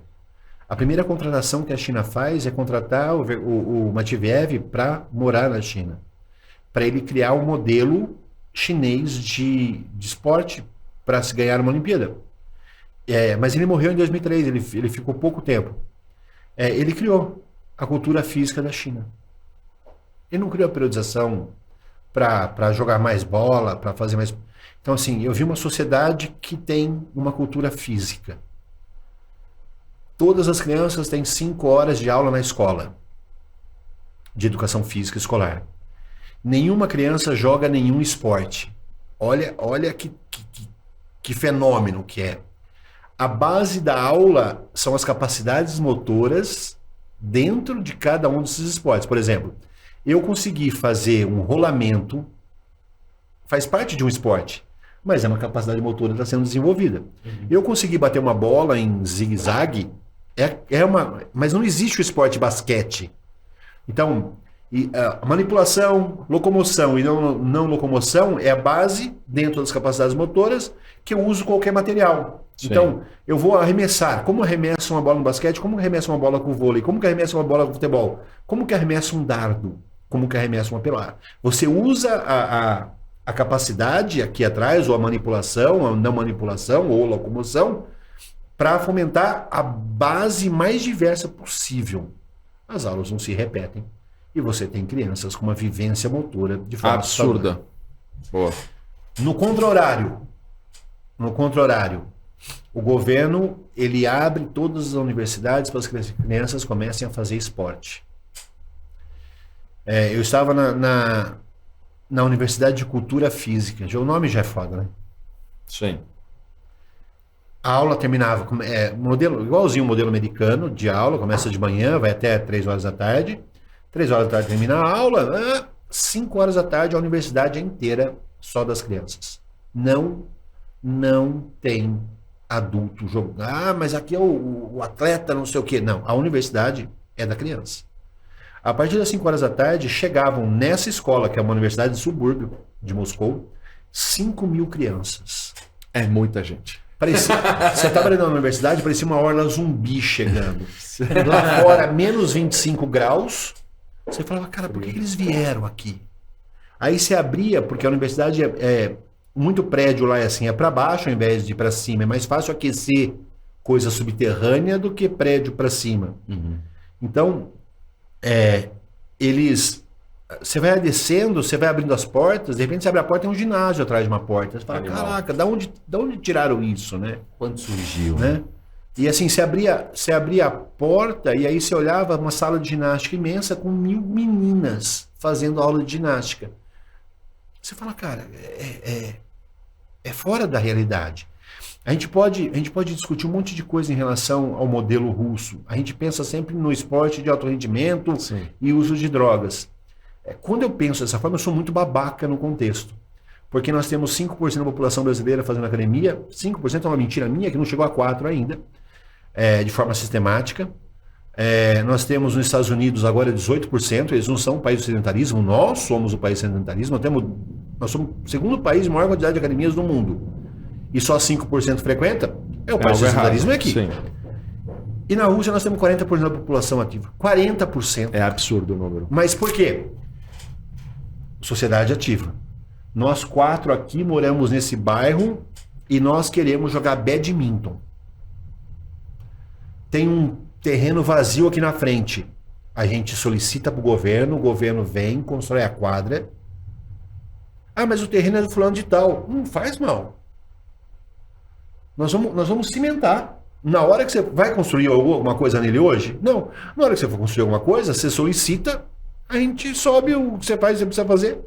A primeira contratação que a China faz é contratar o Matviev para morar na China, para ele criar um modelo chinês de esporte para se ganhar uma Olimpíada. Mas ele morreu em 2003, ele ficou pouco tempo. Ele criou a cultura física da China. Ele não criou a periodização para jogar mais bola, para fazer mais... Então, assim, eu vi uma sociedade que tem uma cultura física. Todas as crianças têm 5 horas de aula na escola, de educação física escolar. Nenhuma criança joga nenhum esporte. Olha que fenômeno que é. A base da aula são as capacidades motoras dentro de cada um desses esportes. Por exemplo, eu consegui fazer um rolamento, faz parte de um esporte, mas é uma capacidade motora que está sendo desenvolvida. Eu consegui bater uma bola em zigue-zague, mas não existe o esporte basquete. Então, a manipulação, locomoção e não locomoção é a base dentro das capacidades motoras que eu uso qualquer material. Sim. Então, eu vou arremessar. Como arremesso uma bola no basquete? Como arremesso uma bola com vôlei? Como que arremesso uma bola com futebol? Como que arremesso um dardo? Como que arremesso uma pelada? Você usa a capacidade aqui atrás, ou a manipulação, a não manipulação, ou locomoção, para fomentar a base mais diversa possível. As aulas não se repetem. E você tem crianças com uma vivência motora de forma absurda. Boa. No contra-horário, o governo ele abre todas as universidades para que as crianças comecem a fazer esporte. Eu estava na Universidade de Cultura Física. O nome já é foda, né? Sim. A aula terminava igualzinho o modelo americano de aula, começa de manhã, vai até 3 horas da tarde. 3 horas da tarde termina a aula, 5 horas da tarde a universidade é inteira só das crianças. Não tem adulto jogando. Mas aqui é o atleta não sei o quê. Não, a universidade é da criança. A partir das 5 horas da tarde, chegavam nessa escola, que é uma universidade de subúrbio de Moscou, 5.000 crianças. É muita gente. Parecia, você estava ali na universidade, parecia uma orla zumbi chegando. Lá fora, menos 25 graus. Você falava, cara, por que eles vieram aqui? Aí você abria, porque a universidade muito prédio lá é para baixo, ao invés de ir para cima. É mais fácil aquecer coisa subterrânea do que prédio para cima. Uhum. Então, você vai descendo, você vai abrindo as portas, de repente você abre a porta e tem um ginásio atrás de uma porta. Você fala, caraca, da onde tiraram isso, né? Quando surgiu? Né? E assim, você abria a porta e aí você olhava uma sala de ginástica imensa com 1.000 meninas fazendo aula de ginástica. Você fala, cara, é fora da realidade. A gente pode discutir um monte de coisa em relação ao modelo russo. A gente pensa sempre no esporte de alto rendimento. Sim. E uso de drogas. Quando eu penso dessa forma, eu sou muito babaca no contexto. Porque nós temos 5% da população brasileira fazendo academia. 5% é uma mentira minha, que não chegou a 4% ainda. De forma sistemática. Nós temos nos Estados Unidos agora 18%. Eles não são o país do sedentarismo. Nós somos o país do sedentarismo. Nós somos o segundo país de maior quantidade de academias do mundo. E só 5% frequenta, o país do sedentarismo é aqui. Sim. E na Rússia nós temos 40% da população ativa. 40%. É absurdo o número. Mas por quê? Sociedade ativa. Nós 4 aqui moramos nesse bairro e nós queremos jogar badminton. Tem um terreno vazio aqui na frente. A gente solicita para o governo vem, constrói a quadra. Mas o terreno é do fulano de tal. Não faz mal. Nós vamos cimentar. Na hora que você vai construir alguma coisa nele hoje? Não. Na hora que você for construir alguma coisa, você solicita, a gente sobe o que você faz, você precisa fazer.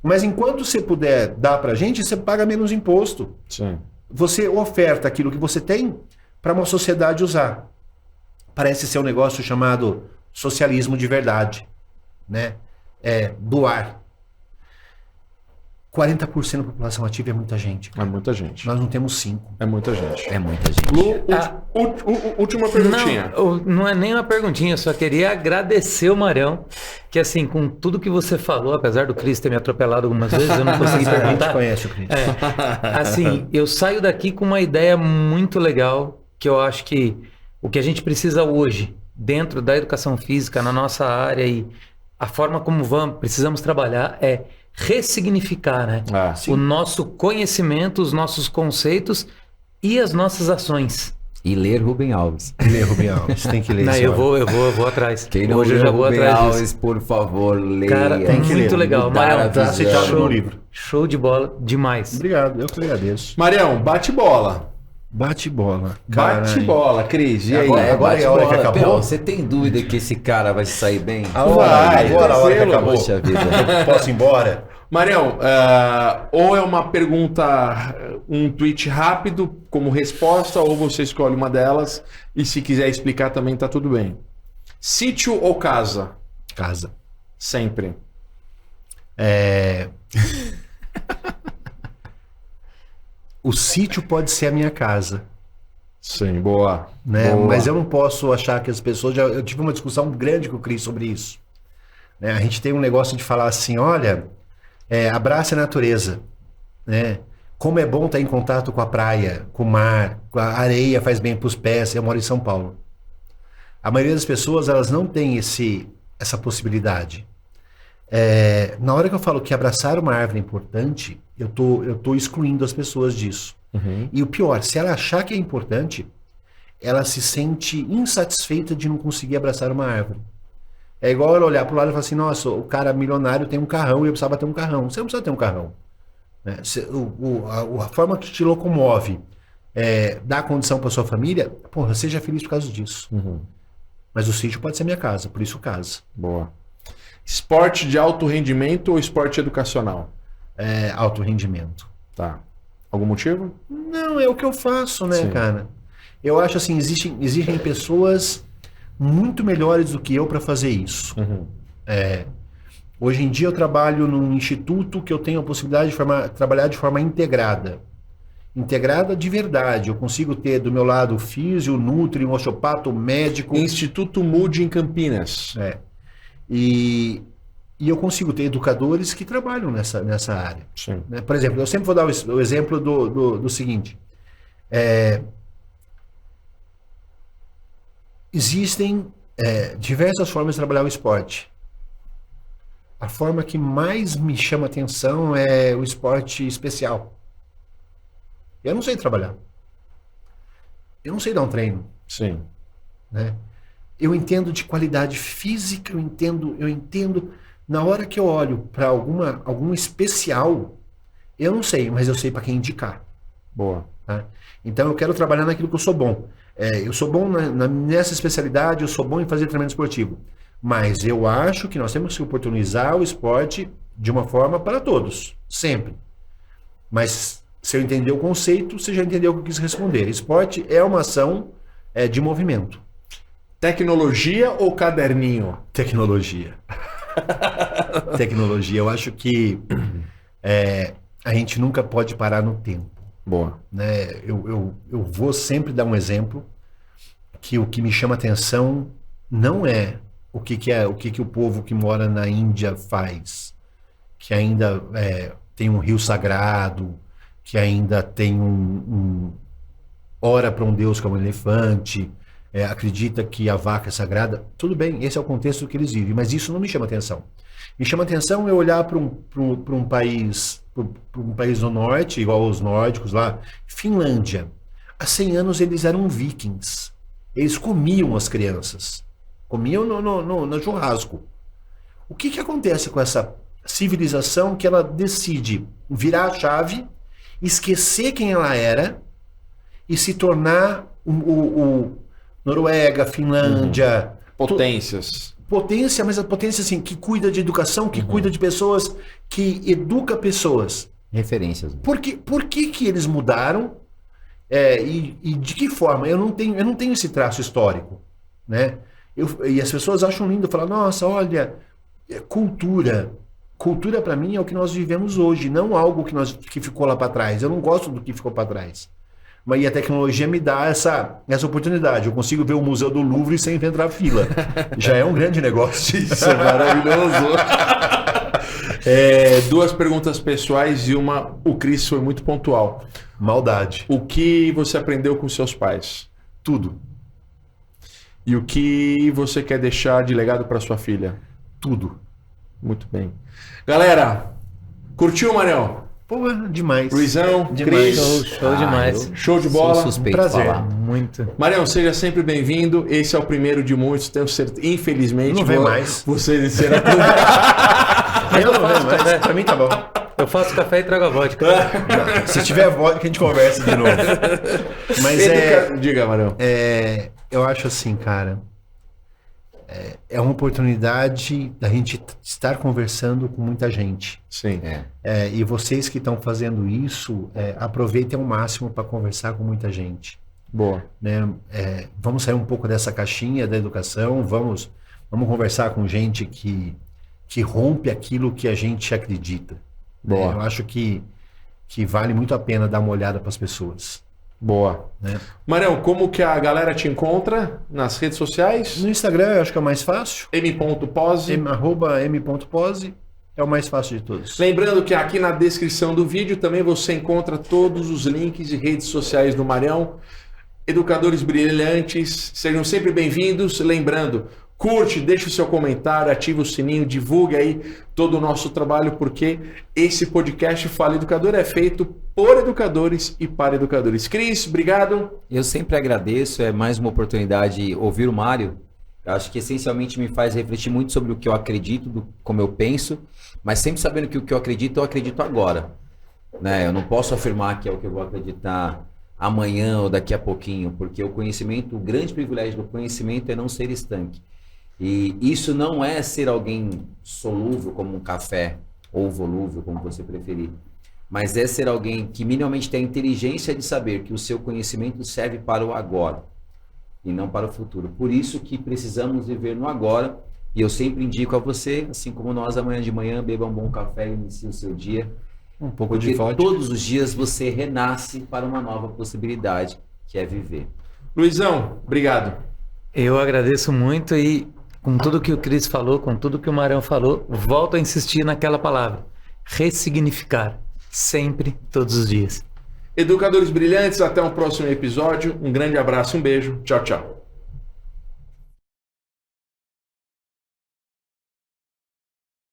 Mas enquanto você puder dar pra gente, você paga menos imposto. Sim. Você oferta aquilo que você tem para uma sociedade usar. Parece ser um negócio chamado socialismo de verdade. Né? Doar. 40% da população ativa é muita gente. É muita gente. Nós não temos 5%. É muita gente. É muita gente. Última perguntinha. Não é nem uma perguntinha, eu só queria agradecer o Marião, que assim, com tudo que você falou, apesar do Cris ter me atropelado algumas vezes, eu não consegui perguntar. A gente conhece o Cris. Assim, eu saio daqui com uma ideia muito legal, que eu acho que o que a gente precisa hoje, dentro da educação física, na nossa área e a forma como precisamos trabalhar é ressignificar, né? O nosso conhecimento, os nossos conceitos e as nossas ações. E ler Rubem Alves. Lê, Rubem Alves, tem que ler Não, esse eu homem. vou atrás. Quem não Hoje eu leu já vou Rubem atrás disso. Alves, por favor, leia. Cara, Tem que muito ler. legal. Mudar a Marião, Tá visão. citado no show, livro. show de bola, demais. Obrigado, eu que agradeço. Marião, bate bola. Bate bola. Bate Caralho. bola, Cris. E aí? Agora Bate é a hora que bola. acabou? Pô, você tem dúvida que esse cara vai sair bem? Vai, Agora a hora que tranquilo. acabou. Poxa vida. Posso ir embora? Marião, ou é uma pergunta, um tweet rápido como resposta, ou você escolhe uma delas e se quiser explicar também tá tudo bem. Sítio ou casa? Casa. Sempre. O sítio pode ser a minha casa, Sim, boa. né? Boa. Mas eu não posso achar que as pessoas... Eu tive uma discussão grande com o Cris sobre isso. Né? A gente tem um negócio de falar assim, olha, abrace a natureza, né? Como é bom estar em contato com a praia, com o mar, com a areia faz bem para os pés. Eu moro em São Paulo. A maioria das pessoas, elas não tem essa possibilidade. Na hora que eu falo que abraçar uma árvore é importante, eu tô excluindo as pessoas disso. Uhum. E o pior, se ela achar que é importante, ela se sente insatisfeita de não conseguir abraçar uma árvore. É igual ela olhar para o lado e falar assim, nossa, o cara milionário tem um carrão e eu precisava ter um carrão. Você não precisa ter um carrão. Né? A forma que te locomove dá condição para sua família, porra, seja feliz por causa disso. Uhum. Mas o sítio pode ser minha casa, por isso casa. Boa. Esporte de alto rendimento ou esporte educacional? Alto rendimento. Tá. Algum motivo? Não, é o que eu faço, né, Sim. cara? Eu acho assim, existem pessoas muito melhores do que eu para fazer isso. Uhum. Hoje em dia eu trabalho num instituto que eu tenho a possibilidade de trabalhar de forma integrada. Integrada de verdade. Eu consigo ter do meu lado o físio, o nutri, o osteopata, o médico. Instituto Mude em Campinas. E eu consigo ter educadores que trabalham nessa área. Sim. Né? Por exemplo, eu sempre vou dar o exemplo do seguinte. Existem diversas formas de trabalhar o esporte. A forma que mais me chama atenção é o esporte especial. Eu não sei trabalhar. Eu não sei dar um treino. Sim. Né? Eu entendo de qualidade física, eu entendo. Na hora que eu olho para algum especial, eu não sei, mas eu sei para quem indicar. Boa. Tá? Então eu quero trabalhar naquilo que eu sou bom. Eu sou bom nessa especialidade, eu sou bom em fazer treinamento esportivo. Mas eu acho que nós temos que oportunizar o esporte de uma forma para todos, sempre. Mas se eu entender o conceito, você já entendeu o que eu quis responder. Esporte é uma ação de movimento. Tecnologia ou caderninho? Tecnologia. Tecnologia. Eu acho que a gente nunca pode parar no tempo. Boa. Né? Eu vou sempre dar um exemplo que o que me chama atenção não é o que o povo que mora na Índia faz, que ainda tem um rio sagrado, que ainda tem ora para um deus que é um elefante, acredita que a vaca é sagrada. Tudo bem, esse é o contexto que eles vivem, mas isso não me chama atenção. Me chama atenção eu olhar para um país do norte, igual os nórdicos lá, Finlândia. Há 100 anos eles eram vikings. Eles comiam as crianças. Comiam no churrasco. O que acontece com essa civilização que ela decide virar a chave, esquecer quem ela era e se tornar o Noruega, Finlândia... Potências. Potência, mas a potência assim, que cuida de educação, que cuida de pessoas, que educa pessoas. Referências. Por que eles mudaram e de que forma? Eu não tenho esse traço histórico, né? E as pessoas acham lindo, falam, nossa, olha, cultura. Cultura para mim é o que nós vivemos hoje, não algo que ficou lá para trás. Eu não gosto do que ficou para trás. Mas a tecnologia me dá essa oportunidade. Eu consigo ver o Museu do Louvre sem entrar fila. Já é um grande negócio. Isso é maravilhoso. Duas perguntas pessoais e uma, o Cris foi muito pontual. Maldade. O que você aprendeu com seus pais? Tudo. E o que você quer deixar de legado para sua filha? Tudo. Muito bem. Galera, curtiu, Marião? Pô, demais. Luizão, Demais. Cris, Show demais. show de Sou bola. suspeito Prazer. de falar. Muito. Marião, seja sempre bem-vindo. Esse é o primeiro de muitos, tenho certeza. Infelizmente, Não vem mais. Você será Eu não vejo mais. Pra mim tá bom. Eu faço café e trago a vodka. Se tiver vodka, a gente conversa de novo. Mas Diga, Marião. eu acho assim, cara, é uma oportunidade da gente estar conversando com muita gente. Sim. E vocês que estão fazendo isso, aproveitem ao máximo para conversar com muita gente. Boa. Né? Vamos sair um pouco dessa caixinha da educação, vamos conversar com gente que rompe aquilo que a gente acredita. Boa. Eu acho que vale muito a pena dar uma olhada para as pessoas. Boa. Né? Marião, como que a galera te encontra nas redes sociais? No Instagram eu acho que é o mais fácil. m.pose. @m.pose é o mais fácil de todos. Lembrando que aqui na descrição do vídeo também você encontra todos os links de redes sociais do Marião. Educadores brilhantes, sejam sempre bem-vindos. Lembrando, curte, deixa o seu comentário, ativa o sininho, divulgue aí todo o nosso trabalho, porque esse podcast Fala Educador é feito por educadores e para educadores. Cris, obrigado. Eu sempre agradeço, é mais uma oportunidade ouvir o Mário. Eu acho que essencialmente me faz refletir muito sobre o que eu acredito, como eu penso, mas sempre sabendo que o que eu acredito agora. Né? Eu não posso afirmar que é o que eu vou acreditar amanhã ou daqui a pouquinho, porque o conhecimento, o grande privilégio do conhecimento é não ser estanque. E isso não é ser alguém solúvel como um café, ou volúvel, como você preferir, mas é ser alguém que minimamente tem a inteligência de saber que o seu conhecimento serve para o agora e não para o futuro. Por isso que precisamos viver no agora, e eu sempre indico a você, assim como nós amanhã de manhã, beba um bom café e inicie o seu dia, Um pouco porque de vodka. todos os dias você renasce para uma nova possibilidade, que é viver. Luizão, obrigado. Eu agradeço muito e com tudo que o Cris falou, com tudo que o Marião falou, volto a insistir naquela palavra. Ressignificar. Sempre, todos os dias. Educadores brilhantes, até um próximo episódio. Um grande abraço, um beijo. Tchau, tchau.